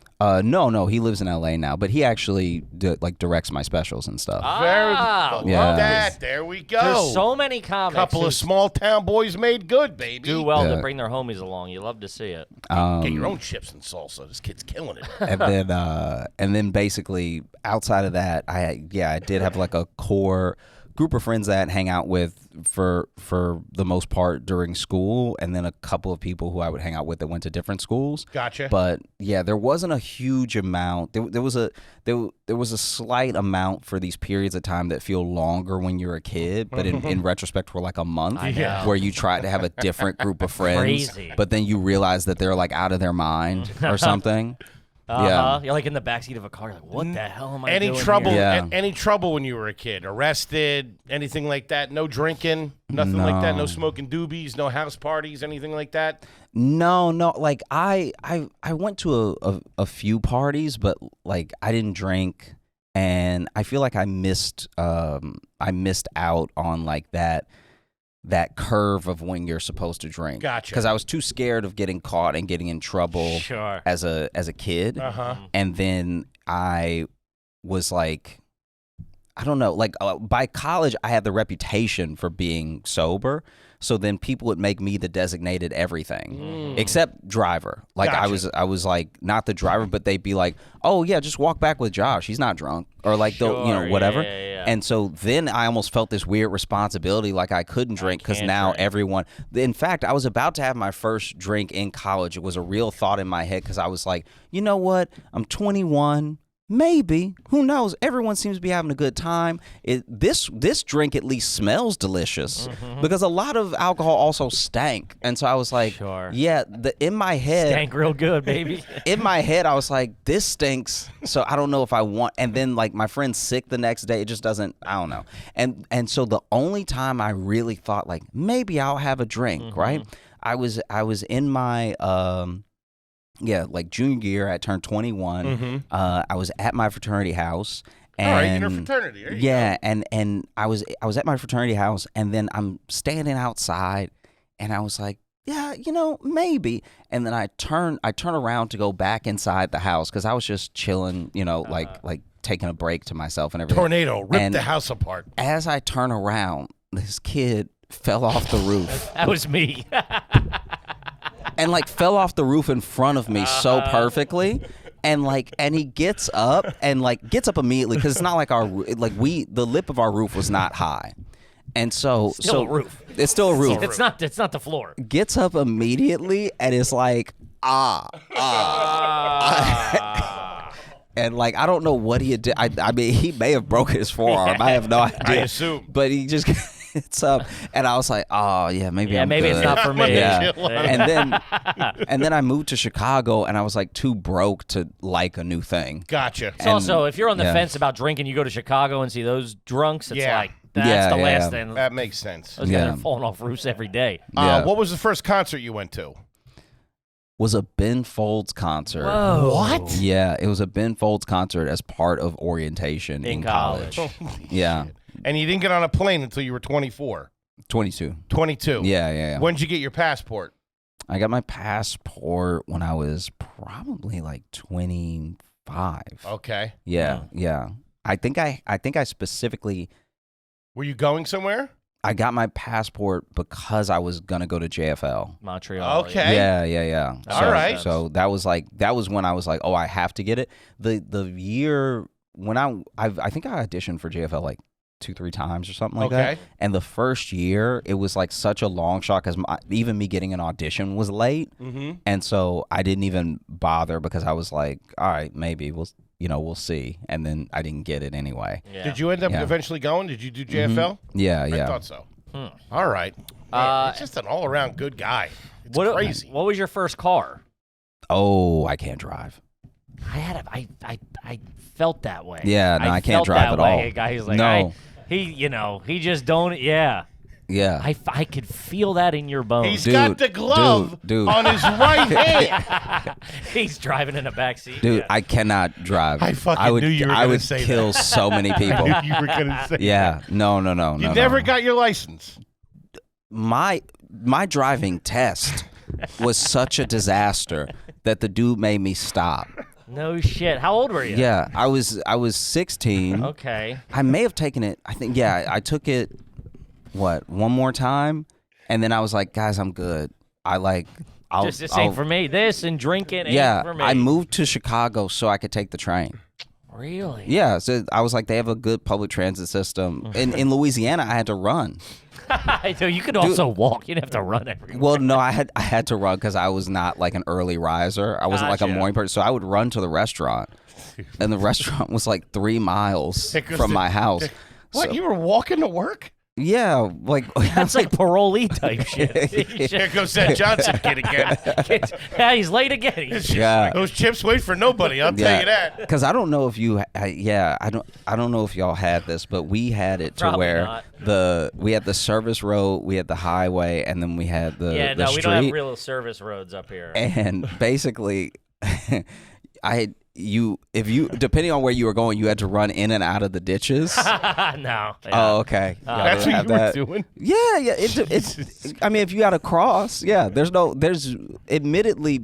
No, he lives in LA now, but he actually directs my specials and stuff. Very Ah, Yeah. love that. There we go. There's so many comics Couple who of small town boys made good, baby. do well Yeah. to bring their homies along. You love to see it. Get your own chips and salsa. This kid's killing it. and then basically outside of that, I did have like a core group of friends that I'd hang out with for the most part during school, and then a couple of people who I would hang out with that went to different schools. Gotcha. But yeah, there wasn't a huge amount. There was a slight amount for these periods of time that feel longer when you're a kid, but in retrospect were like a month know. where you try to have a different group of friends, Crazy. but then you realize that they're like out of their mind or something. Yeah. You're like in the backseat of a car. You're like, what the hell am I Any doing trouble? here? Yeah. Any trouble when you were a kid? Arrested? Anything like that? No drinking? Nothing like that? No smoking doobies? No house parties? Anything like that? No. Like I went to a few parties, but like I didn't drink, and I feel like I missed out on like that curve of when you're supposed to drink. Gotcha. Because I was too scared of getting caught and getting in trouble Sure. as a kid. Uh-huh. And then I was like, I don't know, like by college I had the reputation for being sober. So then people would make me the designated everything, except driver. Like Gotcha. I was like not the driver, but they'd be like, "Oh yeah, just walk back with Josh. He's not drunk," or like they'll, Sure, whatever. yeah. And so then I almost felt this weird responsibility, like I couldn't drink because can't now drink. everyone. In fact, I was about to have my first drink in college. It was a real thought in my head because I was like, you know what? I'm 21. Maybe, who knows? Everyone seems to be having a good time. This drink at least smells delicious because a lot of alcohol also stank, and so I was like, Sure. yeah. In my head, Stank real good, baby. in my head, I was like, this stinks. So I don't know if I want. And then like my friend's sick the next day. It just doesn't. I don't know. And so the only time I really thought like maybe I'll have a drink, right? I was in my like junior year, I turned 21. I was at my fraternity house. And, All right, you're in a fraternity. There you yeah, and I was at my fraternity house, and then I'm standing outside, and I was like, yeah, maybe. And then I turn around to go back inside the house because I was just chilling, like taking a break to myself and everything. Tornado ripped And the house apart. As I turn around, this kid fell off the roof. That was me. And like fell off the roof in front of me so perfectly, and he gets up immediately because it's not like the lip of our roof was not high, And so Still a roof. It's still a roof. It's not the floor. Gets up immediately and it's like, and like I don't know what he did. I mean, he may have broken his forearm. I have no idea. I assume. But he just gets up, and I was like, oh yeah, maybe I'm maybe good. it's not for me. Yeah. And then I moved to Chicago, and I was like too broke to like a new thing. Gotcha. It's also, if you're on the fence about drinking, you go to Chicago and see those drunks. It's like that's the last thing. That makes sense. Those guys are falling off roofs every day. What was the first concert you went to? Was a Ben Folds concert. Whoa. What? Yeah, it was a Ben Folds concert as part of orientation in college. Yeah. And you didn't get on a plane until you were 24. 22. 22. Yeah. When did you get your passport? I got my passport when I was probably like 25. Okay. Yeah. I think I specifically. Were you going somewhere? I got my passport because I was gonna go to JFL. Montreal. Okay. Yeah. All right. So that was when I was like, oh, I have to get it. The year when I think I auditioned for JFL like 2-3 times or something like that. And the first year it was like such a long shot because even me getting an audition was late, and so I didn't even bother because I was like, all right, maybe we'll see. And then I didn't get it anyway. Yeah. Did you end up eventually going? Did you do JFL? Yeah. I thought so. All right. Man, it's just an all-around good guy. It's crazy. What was your first car? Oh, I can't drive. I felt that way. Yeah, no, I can't drive at all. A guy's like, no. He just don't. Yeah. Yeah. I could feel that in your bones. He's got the glove on his right hand. He's driving in the back seat. Dude, I cannot drive. I fucking knew you were going to say that. I would kill so many people. I knew you were going to say that. Yeah. No. You never got your license. My driving test was such a disaster that the dude made me stop. No shit. How old were you? Yeah, I was 16. Okay. I may have taken it. I think I took it one more time, and then I was like, guys, I'm good. This ain't for me. This and drinking ain't for me. I moved to Chicago so I could take the train. Really? Yeah, so I was like, they have a good public transit system. In Louisiana, I had to run. So you could also walk. You didn't have to run everywhere. Well, no, I had to run because I was not like an early riser. I wasn't like a morning person, so I would run to the restaurant, and the restaurant was like 3 miles from my house. What? You were walking to work? Yeah, like that's like parolee type shit. Here goes that Johnson kid again. Yeah, he's late again. Those chips wait for nobody. I'll tell you that. Because I don't know if you, I don't know if y'all had this, but we had it to where we had the service road, we had the highway, and then we had the street. We don't have real service roads up here. And basically, if you depending on where you were going, you had to run in and out of the ditches. No. Yeah. Oh, okay. That's what you were doing. Yeah. It's. I mean, if you had to cross, there's. Admittedly,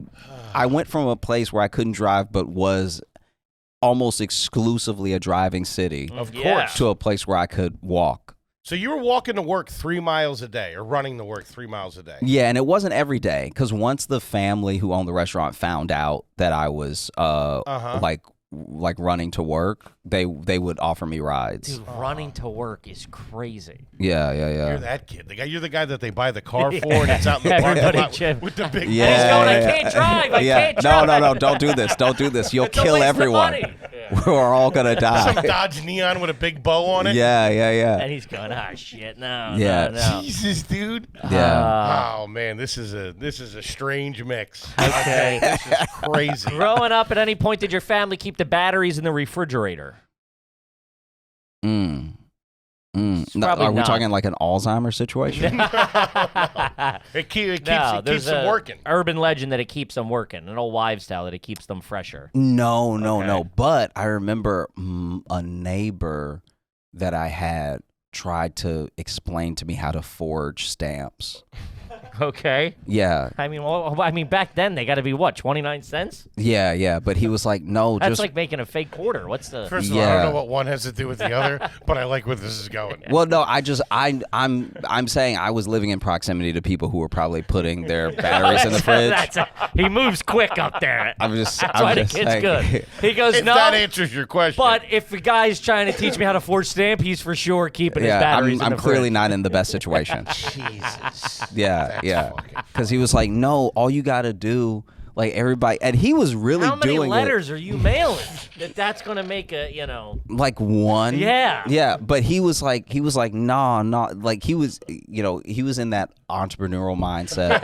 I went from a place where I couldn't drive, but was almost exclusively a driving city, of course, to a place where I could walk. So you were walking to work 3 miles a day, or running to work 3 miles a day? Yeah, and it wasn't every day, because once the family who owned the restaurant found out that I was like running to work, they would offer me rides. Dude, running to work is crazy. Yeah. You're that kid. You're the guy that they buy the car for, and it's out in the parking lot with the big. Yeah, he's going, I can't drive. I can't drive. No, don't do this. Don't do this. You'll kill everyone. We're all gonna die. Some Dodge Neon with a big bow on it. Yeah. And he's going, shit, no. Jesus, dude. Yeah. Oh man, this is a strange mix. Okay. This is crazy. Growing up, at any point did your family keep the batteries in the refrigerator? No, are we talking like an Alzheimer's situation? It keeps them working. Urban legend that it keeps them working. An old wives' tale that it keeps them fresher. No. But I remember a neighbor that I had tried to explain to me how to forge stamps. Okay. Yeah. I mean, back then they got to be what, 29 cents? Yeah. But he was like, no, That's just like making a fake quarter. What's the? First of all, I don't know what one has to do with the other, but I like where this is going. Well, no, I'm saying I was living in proximity to people who were probably putting their batteries in the fridge. He moves quick up there. That's why the kid's saying. good. He goes, If no. that answers your question. But if the guy's trying to teach me how to forge stamp, he's for sure keeping his batteries in the I'm clearly fridge. not in the best situation. Jesus. Yeah. fucking Because he was like, no, all you got to do, like everybody, and he was really How many doing letters are you mailing that's going to make a, like one. Yeah. Yeah. But he was like, nah, like he was in that entrepreneurial mindset.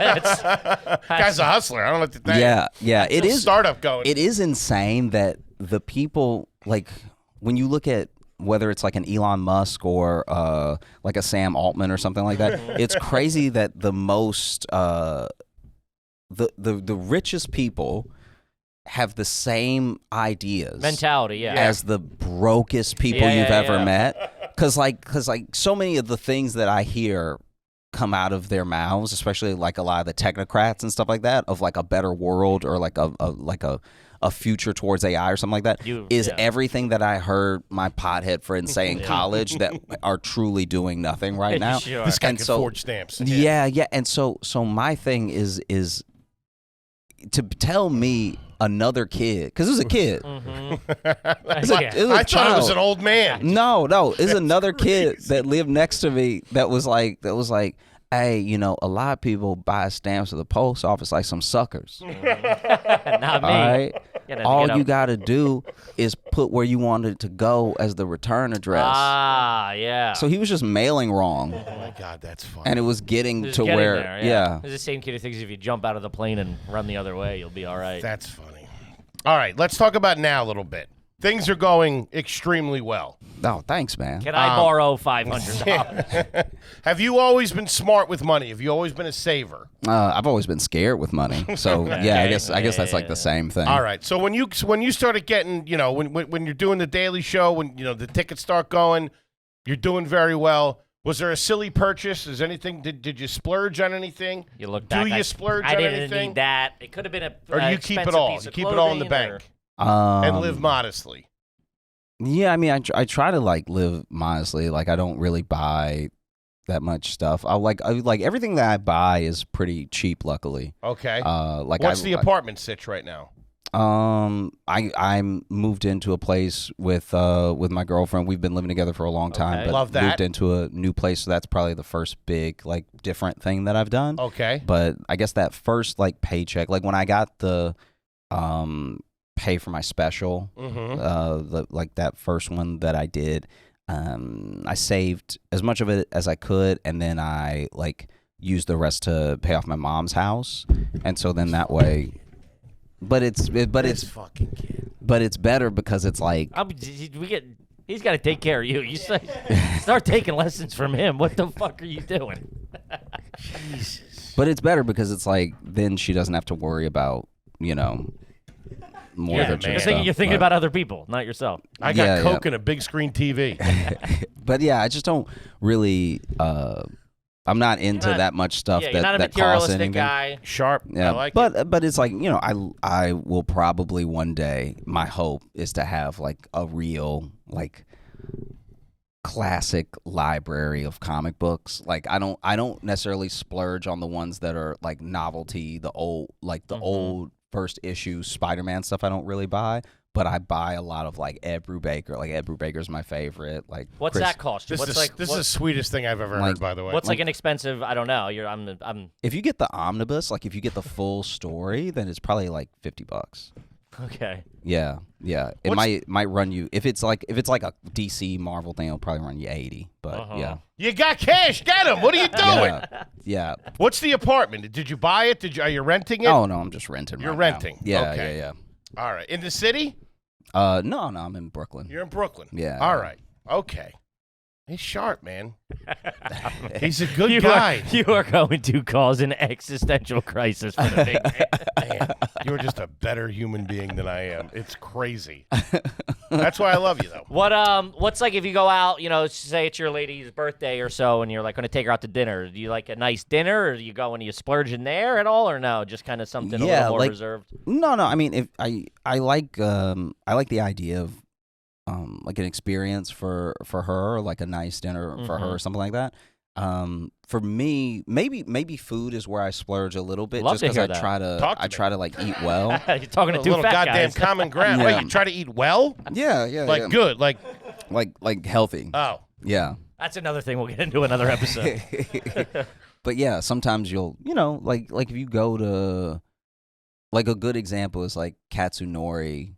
Guy's a hustler. I don't know what to think. Yeah. It is Startup going. It is insane that the people, like, when you look at whether it's like an Elon Musk or like a Sam Altman or something like that, it's crazy that the most the richest people have the same ideas mentality, as the brokest people you've ever met. Because like so many of the things that I hear come out of their mouths, especially like a lot of the technocrats and stuff like that, of like a better world or like a future towards AI or something like that, is everything that I heard my pothead friends say in college that are truly doing nothing right now. Sure. This guy can forge stamps. Yeah. And so my thing is to tell me another kid, because it was a kid. I thought it was an old man. No, it's another kid that lived next to me that was like, hey, a lot of people buy stamps at the post office like some suckers. Not me. All right. All you got got to do is put where you want it to go as the return address. Ah, yeah. So he was just mailing wrong. Oh my God, that's funny. And it was getting Just to getting where, there, It's the same kid who thinks if you jump out of the plane and run the other way, you'll be all right. That's funny. All right, let's talk about now a little bit. Things are going extremely well. Oh, thanks, man. Can I borrow $500? Have you always been smart with money? Have you always been a saver? I've always been scared with money. So, I guess that's like the same thing. All right. So when you started getting, when you're doing the daily show, when the tickets start going, you're doing very well. Was there a silly purchase? Is anything? Did you splurge on anything? You look back. Do you splurge I on didn't anything? need that. It could have been a Or do you keep it all? You keep it all in the bank and live modestly. Yeah, I mean, I try to like live modestly. Like I don't really buy that much stuff. I like everything that I buy is pretty cheap, luckily. Okay. Like what's the apartment sitch right now? I moved into a place with my girlfriend. We've been living together for a long time. Okay. But Love that. Moved into a new place, so that's probably the first big like different thing that I've done. Okay. But I guess that first like paycheck, like when I got the pay for my special, like that first one that I did, I saved as much of it as I could, and then I like used the rest to pay off my mom's house, and so then that way. But it's fucking kid. But it's better because it's like he's got to take care of you. You start taking lessons from him. What the fuck are you doing? Jesus. But it's better because it's like then she doesn't have to worry about more than man. You're thinking about other people, not yourself. I got Coke and a big screen TV. But yeah, I just don't really. I'm not into that much stuff you're not a that costs materialistic anything. guy. Sharp. Yeah, I like it. But it's like I will probably one day. My hope is to have like a real like classic library of comic books. Like I don't necessarily splurge on the ones that are like novelty, the old old first issue Spider-Man stuff. I don't really buy. But I buy a lot of like Ed Brubaker. Like Ed Brubaker's my favorite. Like what's that cost? This is the sweetest thing I've ever heard. By the way, what's like an expensive? I don't know. I'm. If you get the omnibus, like if you get the full story, then it's probably like $50. Okay. Yeah. It might run you if it's like a DC Marvel thing, it'll probably run you 80. But yeah. You got cash. Get him. What are you doing? Yeah. What's the apartment? Did you buy it? Are you renting it? Oh no, I'm just renting. You're right renting. Now. Yeah. Okay. Yeah. All right. In the city? No, I'm in Brooklyn. You're in Brooklyn. Yeah. All right. Okay. He's sharp, man. He's a good guy. You are going to cause an existential crisis for the big man. Man, you're just a better human being than I am. It's crazy. That's why I love you, though. What's like if you go out, say it's your lady's birthday or so, and you're like going to take her out to dinner? Do you like a nice dinner, or do you go and you splurge in there at all, or no? Just kind of something a little more reserved. No. I mean, if I like the idea of like an experience for her, like a nice dinner for her or something like that. For me, maybe food is where I splurge a little bit, Love just to because hear I try to like eat well. You're talking to A two little fat goddamn guys. common ground. Yeah. Wait, you try to eat well? Yeah. Like good, like like healthy. oh. Yeah. That's another thing we'll get into another episode. But yeah, sometimes you'll, like if you go to, like a good example is like Katsunori,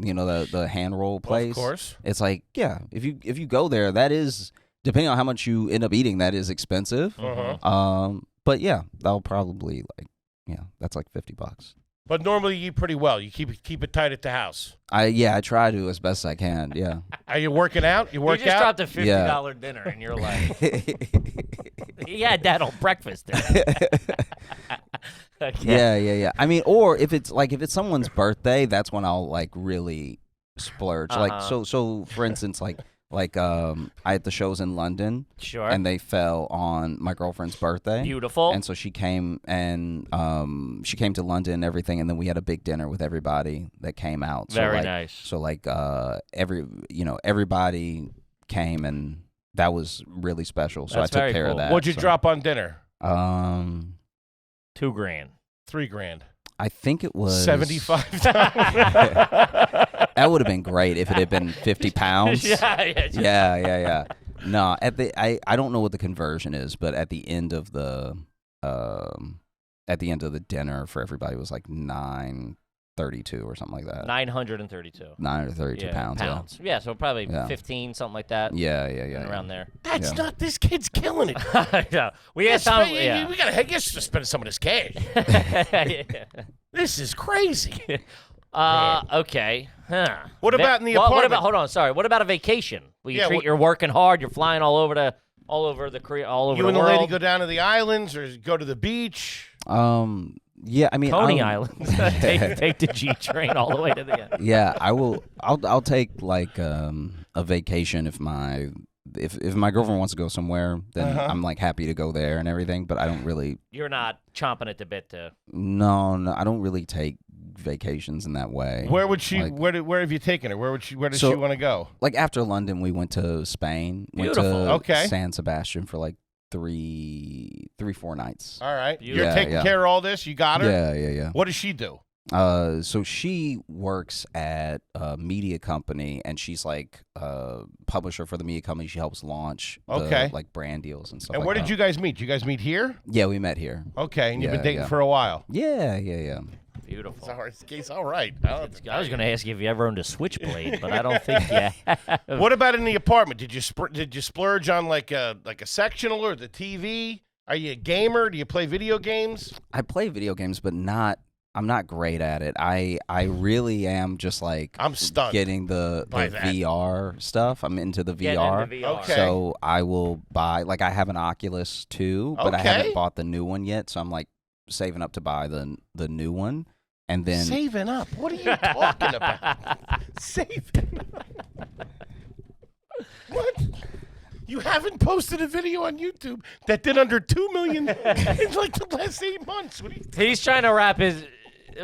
the hand roll place. Of course. It's like, yeah, if you go there, that is, depending on how much you end up eating, that is expensive. But yeah, that'll probably that's like $50. But normally you eat pretty well. You keep it tight at the house. I try to as best I can. Yeah. Are you working out? You work You just out? dropped a $50 dinner, and you're like, he had that on breakfast. Okay. Yeah. I mean, or if it's someone's birthday, that's when I'll like really splurge. Like so for instance, like I had the shows in London. Sure. And they fell on my girlfriend's birthday. Beautiful. And so she came to London and everything, and then we had a big dinner with everybody that came out. So Very like, nice. So like everybody came, and that was really special. So That's I very took care cool. of that. What'd you so. drop on dinner? $2,000. $3,000. I think it was $75. That would have been great if it had been 50 pounds. Yeah. No, I don't know what the conversion is, but at the end of the dinner for everybody was like $932 or something like that. 932. 932 pounds. Yeah, so probably Yeah. 15, something like that. Yeah. Around there. That's not. This kid's killing it. Yeah. We had time. We Yeah. gotta. He gets to spend some of this cash. This is crazy. Okay. Huh. What about in the What apartment? about? Hold on. Sorry. What about a vacation? Will you Yeah, you're working hard. You're flying all over the You the and the world. lady go down to the islands or go to the beach? Yeah, I mean, Coney Island. take the G train all the way to the end. Yeah, I will. I'll take like a vacation if my girlfriend wants to go somewhere, then I'm like happy to go there and everything. But I don't really. You're not chomping at the bit to. No, I don't really take vacations in that way. Where would she? Like, Where have you taken her? Where does she want to go? Like after London, we went to Spain. Beautiful. Went to Okay. San Sebastian for like 4 nights. All right. Beautiful. You're taking care of all this. You got her. Yeah. What does she do? So she works at a media company, and she's like a publisher for the media company. She helps launch like brand deals and stuff. And like where that. did you guys meet? You guys meet here? Yeah, we met here. Okay, and you've been Yeah, dating yeah. for a while. Yeah. Beautiful. It's all right. I was going to ask you if you ever owned a Switchblade, but I don't think you have. What about in the apartment? Did you splurge on like a sectional or the TV? Are you a gamer? Do you play video games? I play video games, but I'm not great at it. I really am just like I'm stunned getting the by that. VR stuff. I'm into the Getting VR. into VR. Okay. So I will buy, like, I have an Oculus 2, but I Okay. haven't bought the new one yet. So I'm like saving up to buy the new one, and then Saving up? What are you talking about? Saving up? What? You haven't posted a video on YouTube that did under 2 million in like the last 8 months. What are you He's trying to wrap his.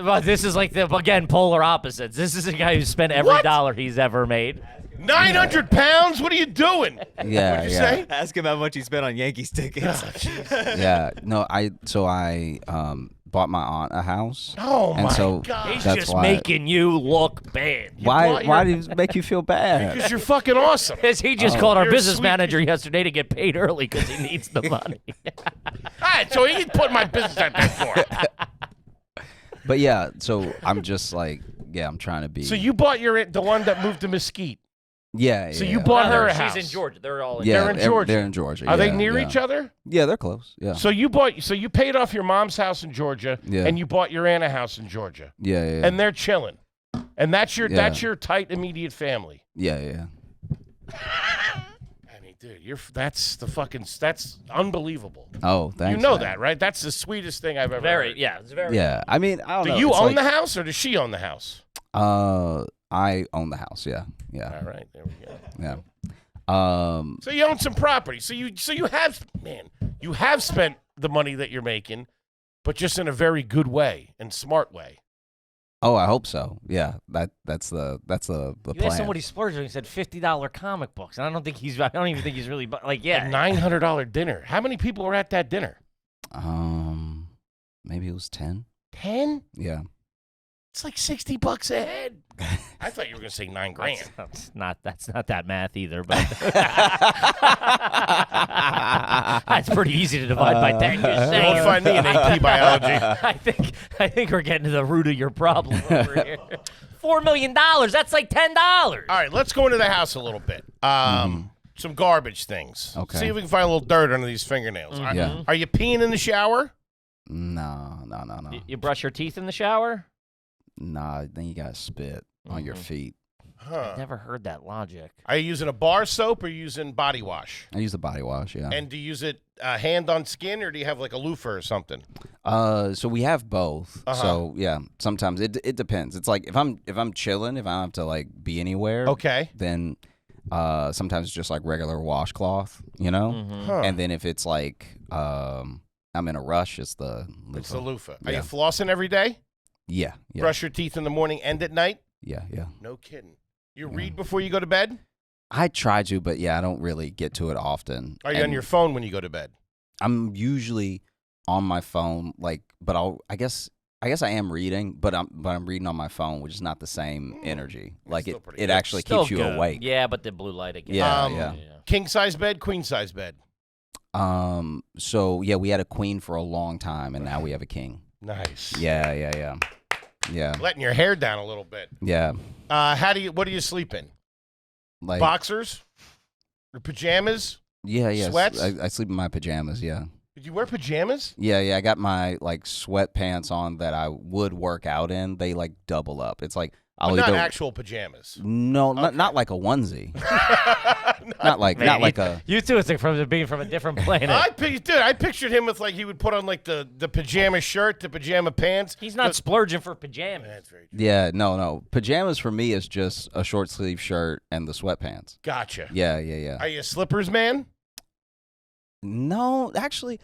Well, this is like again polar opposites. This is a guy who spent every What? dollar he's ever made. 900 pounds? What are you doing? yeah, What'd you yeah, say? Ask him how much he spent on Yankees tickets. yeah. No, I bought my aunt a house. Oh and my so God. He's that's just why. making you look bad. Why did it make you feel bad? Because you're fucking awesome. Because he just called our You're a business sweet- manager yesterday to get paid early because he needs the money. All right, so he's putting my business out there for it. But yeah, so I'm just like, I'm trying to be. So you bought the one that moved to Mesquite. Yeah. So yeah, you yeah. bought her a She's house. in Georgia. They're all in Yeah, They're in Georgia. They're in Georgia. Are they yeah, near yeah. each other? Yeah, they're close. Yeah. So you paid off your mom's house in Georgia, Yeah. and you bought your aunt a house in Georgia, Yeah. and they're chilling, and that's your Yeah. tight immediate family. Yeah. I mean, Dude, that's unbelievable. Oh, thanks. You know man. that, right? That's the sweetest thing I've ever Very, heard. yeah, it's very. Yeah, I mean, I don't know. Do you It's own like- the house or does she own the house? I own the house. Yeah, yeah, All right, there we go. yeah. So you own some property. So you have spent the money that you're making, but just in a very good way and smart way. Oh, I hope so. Yeah, that's the You plan. asked somebody splurged and he said $50 comic books, and I don't even think he's really like A yeah. $900 dinner. How many people were at that dinner? Maybe it was 10. 10? Yeah. It's like $60 a head. I thought you were gonna say $9,000. That's not that math either, but that's pretty easy to divide by 10. Just You saying. won't find me in AP biology. I think we're getting to the root of your problem over here. $4 million. That's like $10. All right, let's go into the house a little bit. Some garbage things. Okay. See if we can find a little dirt under these fingernails. Yeah. Are you peeing in the shower? No. You brush your teeth in the shower? Nah, then you gotta spit on your feet. Huh. Never heard that logic. Are you using a bar soap or using body wash? I use the body wash, yeah. And do you use it hand on skin or do you have like a loofah or something? So we have both. Uh-huh. So yeah, sometimes it depends. It's like if I'm chilling, if I don't have to like be anywhere, Okay. then sometimes it's just like regular washcloth, you know? Huh. And then if it's like I'm in a rush, it's the loofah. It's the loofah. Are Yeah. you flossing every day? Yeah. Brush your teeth in the morning and at night? Yeah. No kidding. You read before you go to bed? I try to, but yeah, I don't really get to it often. Are you on And your phone when you go to bed? I'm usually on my phone, like, but I guess I am reading, but I'm reading on my phone, which is not the same energy. Like still it pretty it good. actually Still keeps you good. awake. Yeah, but the blue light again. Yeah, King size bed, queen size bed. So yeah, we had a queen for a long time, and now we have a king. Nice. Yeah. Letting your hair down a little bit. Yeah. What do you sleep in? Like Boxers? Or pajamas? yeah. Sweats? I sleep in my pajamas. Yeah. Did you wear pajamas? Yeah. I got my like sweatpants on that I would work out in. They like double up. It's like I'll But not either actual pajamas. no, not like a onesie. not like a. You two, it's like being from a different planet. I pictured him with like he would put on like the pajama shirt, the pajama pants. He's not splurging for pajamas. That's very true. Yeah, no. Pajamas for me is just a short sleeve shirt and the sweatpants. Gotcha. Yeah. Are you a slippers man? No, actually,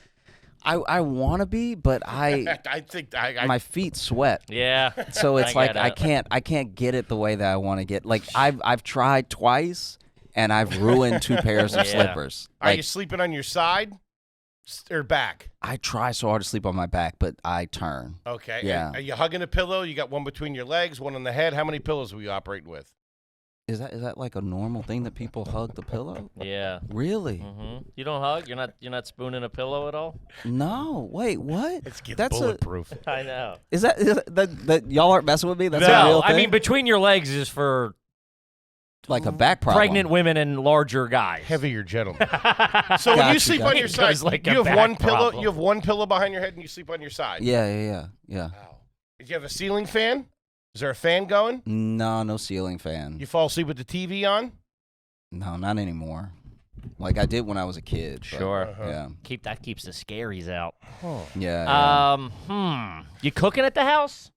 I want to be, but I think my feet sweat. Yeah. So it's like get it. I can't get it the way that I want to get. Like I've tried twice and I've ruined 2 pairs of Yeah. slippers. Are you Like sleeping on your side or back? I try so hard to sleep on my back, but I turn. Okay. Yeah. Are you hugging a pillow? You got one between your legs, one on the head. How many pillows were you operating with? Is that like a normal thing that people hug the pillow? Yeah. Really? You don't hug? You're not spooning a pillow at all? No. Wait, what? It's That's bulletproof. I know. Is that y'all aren't messing with me? That's a real No, thing? I mean between your legs is for like a back problem. pregnant women and larger guys. Heavier gentlemen. So when you Gotcha, sleep on gotcha. your It side, goes like a you have back one pillow. problem. You have one pillow behind your head, and you sleep on your side. Yeah. Wow. Did you have a ceiling fan? Is there a fan going? No ceiling fan. You fall asleep with the TV on? No, not anymore. Like I did when I was a kid. but, Sure. Yeah. Keeps the scaries out. Yeah. You cooking at the house?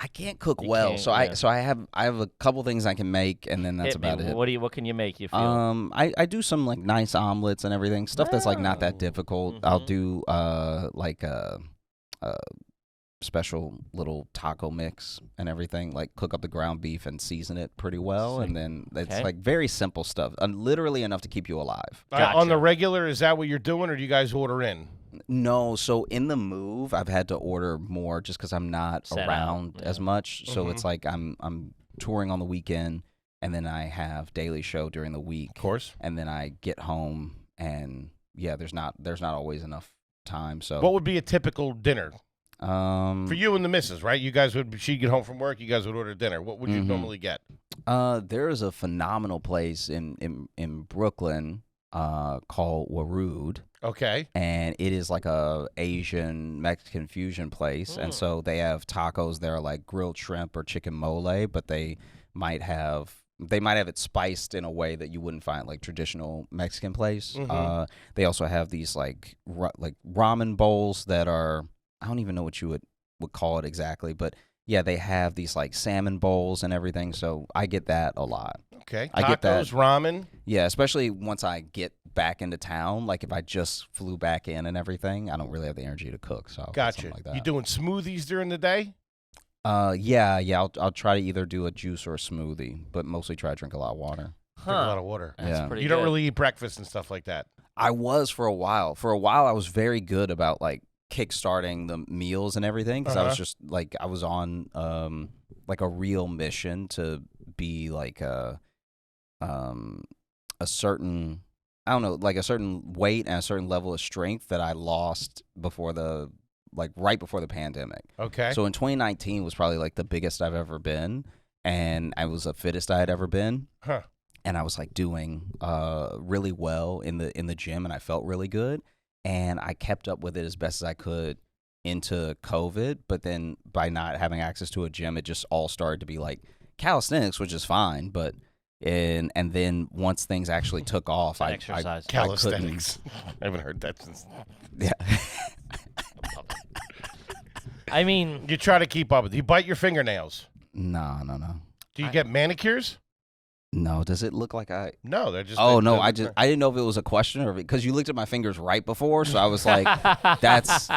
I can't cook You well, can't, so yeah. I have a couple things I can make, and then that's Hit me. about it. What can you make? You feel? I do some like nice omelets and everything, stuff that's like not that difficult. I'll do like a special little taco mix and everything, like cook up the ground beef and season it pretty well, and then it's Okay. like very simple stuff, literally enough to keep you alive. On the regular, is that what you're doing, or do you guys order in? No, so in the move, I've had to order more just because I'm not Set out, around as much. So it's like I'm touring on the weekend, and then I have daily show during the week. Of course. And then I get home, and yeah, there's not always enough time. So What would be a typical dinner for you and the missus? Right, you guys would. She'd get home from work. You guys would order dinner. What would you normally get? there is a phenomenal place in Brooklyn called Warood. Okay. And it is like a Asian Mexican fusion place, and so they have tacos that are like grilled shrimp or chicken mole, but they might have they might have it spiced in a way that you wouldn't find like traditional Mexican place. Mm-hmm. They also have these like ramen bowls that are, I don't even know what you would call it exactly, but yeah, they have these like salmon bowls and everything. So I get that a lot. Okay. I get that. Tacos, ramen. Yeah, especially once I get back into town. Like if I just flew back in and everything, I don't really have the energy to cook. So I'll get Gotcha. something like that. You doing smoothies during the day? Yeah. I'll try to either do a juice or a smoothie, but mostly try to drink a lot of water. Drink a lot of water. That's Yeah. pretty You good. don't really eat breakfast and stuff like that. I was for a while. For a while, I was very good about like kickstarting the meals and everything because I was just like I was on like a real mission to be like a certain, I don't know, like a certain weight and a certain level of strength that I lost before the right before the pandemic. Okay. So in 2019 was probably like the biggest I've ever been, and I was the fittest I had ever been. Huh. And I was like doing really well in the gym, and I felt really good, and I kept up with it as best as I could into COVID. But then by not having access to a gym, it just all started to be like calisthenics, which is fine, but and then once things actually took off, I Exercise. Calisthenics. I haven't heard that since. Yeah. I mean, You try to keep up with it. You bite your fingernails. No. Do you get manicures? No, does it look like I? No, they're just. Oh no, they're- I didn't know if it was a question or because you looked at my fingers right before, so I was like, that's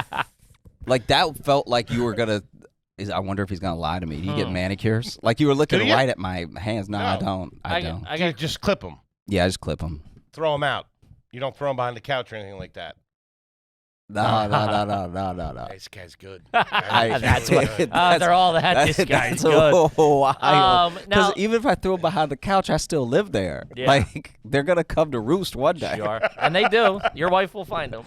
like that felt like you were gonna. I wonder if he's gonna lie to me. Do you get manicures? Like you were looking Do you? right at my hands. No, I don't. I don't. I You got just clip them, Yeah, I just clip them. throw them out. You don't throw them behind the couch or anything like that. No. This guy's good. That's really what. good. They're all that. This guy's that's good. wild. Now- Because even if I threw them behind the couch, I still live there. Yeah. Like they're gonna come to roost one day. Sure. And they do. Your wife will find them.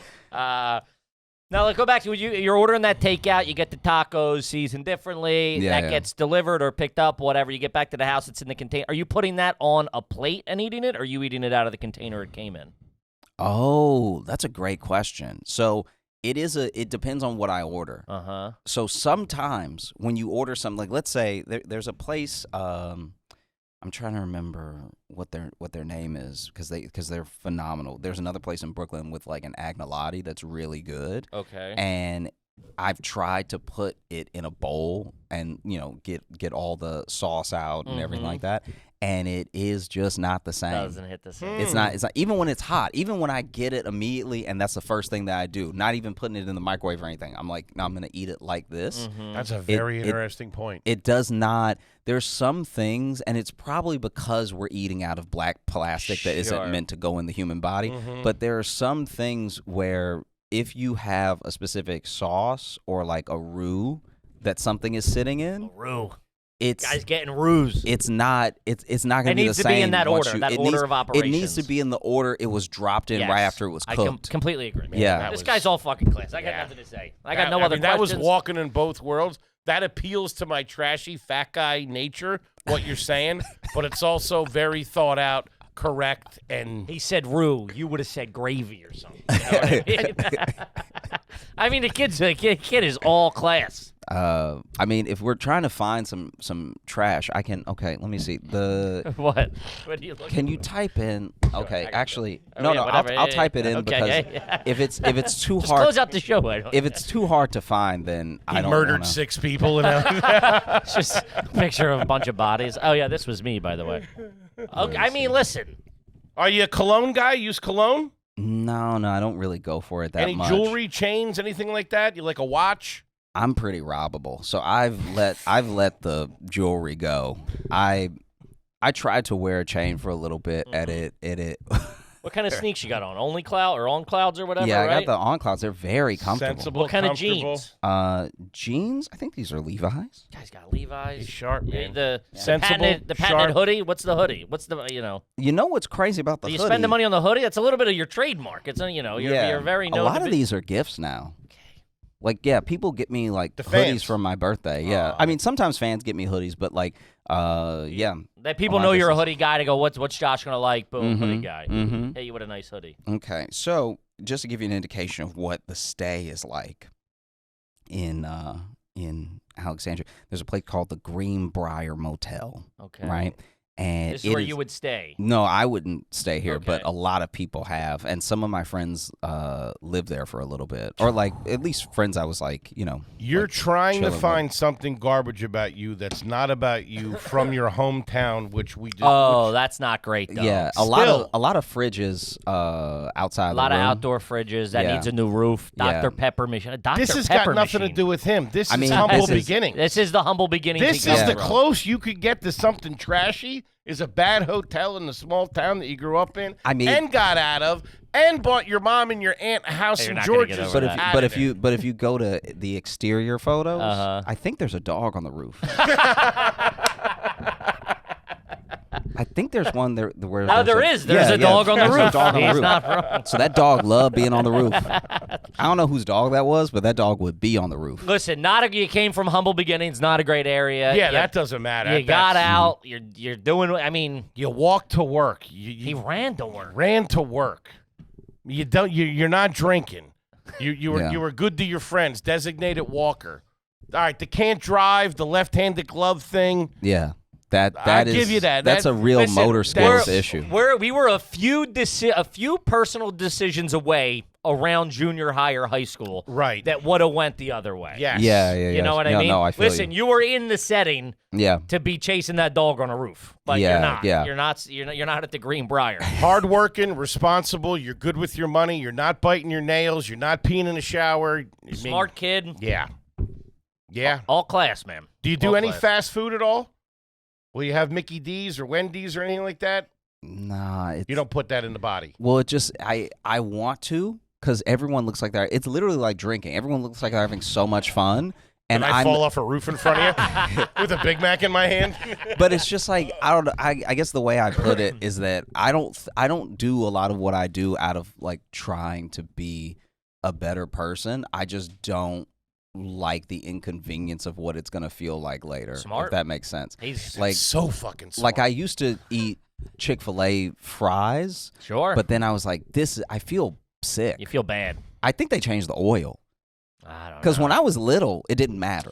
Now, let's go back to you're ordering that takeout. You get the tacos seasoned differently. Yeah, that yeah. gets delivered or picked up, whatever. You get back to the house. It's in the container. Are you putting that on a plate and eating it, or are you eating it out of the container it came in? Oh, that's a great question. So it depends on what I order. Uh-huh. So sometimes when you order something, like let's say there's a place, I'm trying to remember what their name is because they're phenomenal. There's another place in Brooklyn with like an agnolotti that's really good. Okay. And I've tried to put it in a bowl and get all the sauce out and everything like that, and it is just not the same. Doesn't hit the same. It's not even when it's hot. Even when I get it immediately, and that's the first thing that I do. Not even putting it in the microwave or anything. I'm like, no, I'm gonna eat it like this. That's a very interesting point. It does not. There's some things, and it's probably because we're eating out of black plastic that isn't meant to go in the human body. But there are some things where if you have a specific sauce or like a roux that something is sitting in, Roux. it's Guys getting roux. it's not going to be the same. It needs to be in that once order, you- that it order needs- of It needs to operations. be in the order it was dropped in right Yes. after it was I cooked. completely agree. Yeah. That This was- guy's all fucking class. I got Yeah. nothing to say. I got no other That questions. was walking in both worlds. That appeals to my trashy fat guy nature, what you're saying, but it's also very thought out, correct, and He said roux. You would have said gravy or something. You know what I mean? I mean, the kid is all class. I mean, if we're trying to find some trash, I can. Okay, let me see. What? What are you looking Can you for? type in? Okay, actually, Oh, no, yeah, no. whatever. I'll Yeah, type it yeah. in Okay, because yeah. if it's too Just hard, close out the show. I don't, if it's too hard to find, then he I don't murdered wanna. 6 people. It's just a picture of a bunch of bodies. Oh, yeah, this was me, by the way. Okay, I mean, listen. Are you a cologne guy? Use cologne? No, I don't really go for it that Any much. jewelry, chains, anything like that? You like a watch? I'm pretty robbable, so I've let the jewelry go. I tried to wear a chain for a little bit, and it. What kind of sneaks you got on? Only cloud or on clouds or whatever, Yeah, I right? got the on clouds. They're very comfortable. Sensible, What kind of comfortable. jeans? Jeans. I think these are Levi's. Guys got Levi's. He's sharp, Yeah, man. the Sensible, patented sharp. hoodie. What's the hoodie? What's the You know what's crazy about the Do you hoodie? spend the money on the hoodie? That's a little bit of your trademark. It's you're very known. A lot to of be- these are gifts now. Like, yeah, people get me like The hoodies fans. for my birthday. Yeah, I mean sometimes fans get me hoodies, but like, yeah. That people A lot know of you're a this is- hoodie guy to go. What's Josh gonna like? Boom, hoodie Mhm, guy. mhm. Hey, you with a nice hoodie. Okay, so just to give you an indication of what the stay is like in Alexandria, there's a place called the Greenbrier Motel. Okay. Right? And This is where you would stay. No, I wouldn't stay here, but Okay. a lot of people have, and some of my friends lived there for a little bit, or like at least friends I was like, You're like, trying to chilling with. find something garbage about you that's not about you from your hometown, which we just. Oh, that's not great though. Yeah, a lot of fridges outside. A lot the of room. outdoor fridges that Yeah. needs a new roof. Yeah. Dr. Pepper machine. Dr. this has Pepper got nothing machine. to do with him. This I is mean, humble this is- beginnings. This is the humble beginning. This he is comes the from. close you could get to something trashy. Is a bad hotel in the small town that you grew up in, I mean- and got out of, and bought your mom and your aunt a house You're in not gonna get Georgia. over But that. if you go to the exterior photos, Uh-huh. I think there's a dog on the roof. I think there's one there where. Oh, there is. There's a dog on the there's roof. A dog on the He's roof. not wrong. So that dog loved being on the roof. I don't know whose dog that was, but that dog would be on the roof. Listen, you came from humble beginnings, not a great area. Yeah, You- that doesn't matter. You got That's- out. You're doing. I mean, You walked to work. You he ran to work. ran to work. You don't. You're not drinking. You were Yeah. you were good to your friends. Designated walker. All right, the can't drive, the left-handed glove thing. Yeah, that I is. give you that. That's That- a real listen, motor skills that's- issue. We were a few personal decisions away around junior high or high school, Right. That would have went the other way. Yes. Yeah. You know what I No, mean? No, I feel Listen, you were in the setting Yeah. to be chasing that dog on a roof, but Yeah, you're not. yeah. You're not at the Greenbrier. Hardworking, responsible. You're good with your money. You're not biting your nails. You're not peeing in the shower. I mean, Smart kid. Yeah. Yeah. All class, man. Do you do All any class. fast food at all? Will you have Mickey D's or Wendy's or anything like that? Nah. It's, You don't put that in the body. Well, it just I want to because everyone looks like they're. It's literally like drinking. Everyone looks like they're having so much fun. And I fall off a roof in front of you with a Big Mac in my hand. But it's just like I don't know. I guess the way I put it is that I don't do a lot of what I do out of like trying to be a better person. I just don't like the inconvenience of what it's gonna feel like later. Smart. If that makes sense. He's Like so fucking smart. like I used to eat Chick-fil-A fries, sure. but then I was like, I feel sick. you feel bad. I think they changed the oil I don't because know. when I was little, it didn't matter.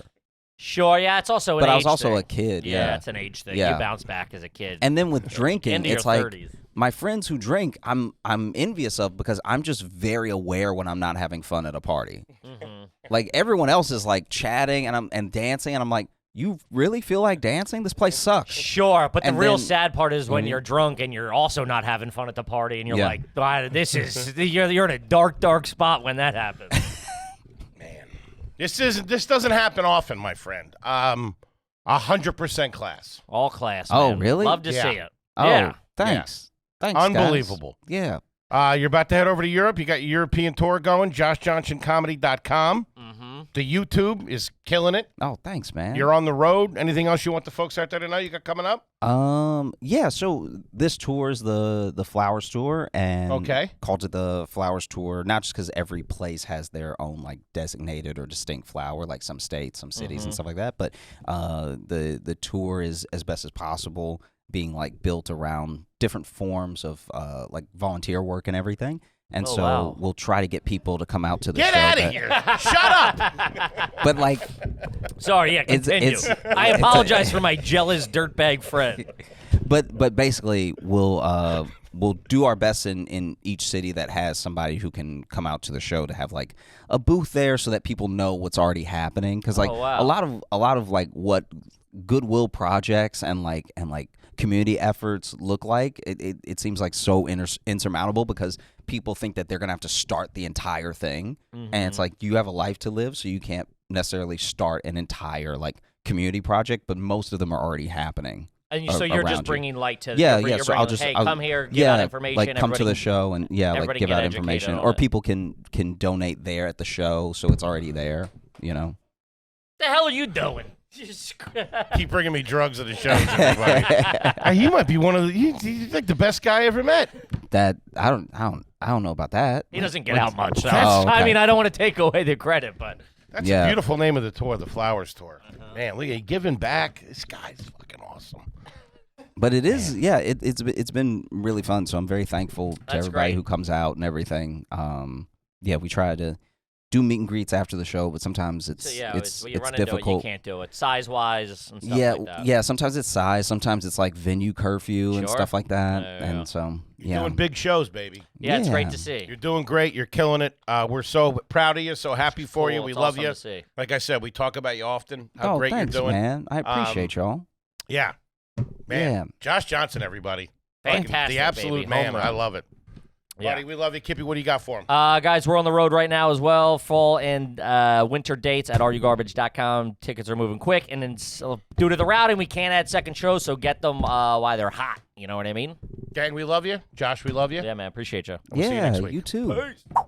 Sure, yeah, it's also an But I age was also thing. a kid. Yeah, Yeah. it's an age thing. Yeah. You bounce back as a kid. And then with drinking, Into it's your like 30s. my friends who drink, I'm envious of because I'm just very aware when I'm not having fun at a party. Mhm. Like everyone else is like chatting and dancing, and I'm like, you really feel like dancing? This place sucks. Sure, but the And real then- sad part is when Mhm. you're drunk and you're also not having fun at the party, and you're Yeah. like, "Ah, "This is you're in a dark spot when that happens." Man, this doesn't happen often, my friend. 100% class. All class. Oh, man. really? Love to Yeah. see it. Oh, Yeah. thanks. Thanks, guys. Unbelievable. Yeah. You're about to head over to Europe. You got your European tour going. JoshJohnsonComedy.com. Mm-hmm. The YouTube is killing it. Oh, thanks, man. You're on the road. Anything else you want the folks out there to know you got coming up? Yeah, so this tour is the Flowers Tour, and Okay. called it the Flowers Tour, not just because every place has their own like designated or distinct flower, like some states, some cities, and stuff like that. But the tour is as best as possible being like built around different forms of like volunteer work and everything. And Oh, so wow. we'll try to get people to come out to the Get show. out of that- here. Shut up. But like, Sorry, yeah, It's- continue. it's- I apologize for my jealous dirtbag friend. but basically we'll do our best in each city that has somebody who can come out to the show to have like a booth there so that people know what's already happening, because like Oh, wow. a lot of like what goodwill projects and like community efforts look like, it seems like so insurmountable because people think that they're gonna have to start the entire thing, and it's like you have a life to live, so you can't necessarily start an entire like community project, but most of them are already happening. And so you're around just you. bringing light to Yeah, you're yeah. So bringing, I'll just hey, I'll- come here, give yeah, out information. like come to the everybody- show and like everybody give get out educated information, on or it. people can donate there at the show, so it's already there. You know. The hell are you doing? Keep bringing me drugs at the shows, everybody. You might be one of the. You're like the best guy I ever met. That I don't know about that. He doesn't get out much. So. Oh, okay. I mean, I don't want to take away the credit, but That's Yeah. a beautiful name of the tour, the Flowers Tour. Man, look at you giving back. This guy's fucking awesome. But it is, yeah. It's been really fun. So I'm very thankful to That's everybody great. who comes out and everything. Yeah, we try to do meet and greets after the show, but sometimes it's when you run difficult. into it, you can't do it size-wise and stuff Yeah, like that. yeah. Sometimes it's size. Sometimes it's like venue curfew and Sure. stuff like that. Yeah. And so You're doing big shows, baby. Yeah, it's great Yeah. to see. You're doing great. You're killing it. We're so proud of you, so happy for you. Cool. We It's love awesome you. to see. Like I said, we talk about you often, how great thanks, you're doing. man. I appreciate y'all. Yeah. Man. Yeah. Josh Johnson, everybody. Fucking Fantastic, The absolute baby. man. Home run. I love it. Yeah. Buddy, we love you. Kippy, what do you got for him? Guys, we're on the road right now as well. Fall and winter dates at areyouGarbage.com. Tickets are moving quick. And then due to the routing, we can't add second shows, so get them while they're hot. You know what I mean? Gang, we love you. Josh, we love you. Yeah, man. Appreciate you. We'll see you Yeah, next week. you too. Peace.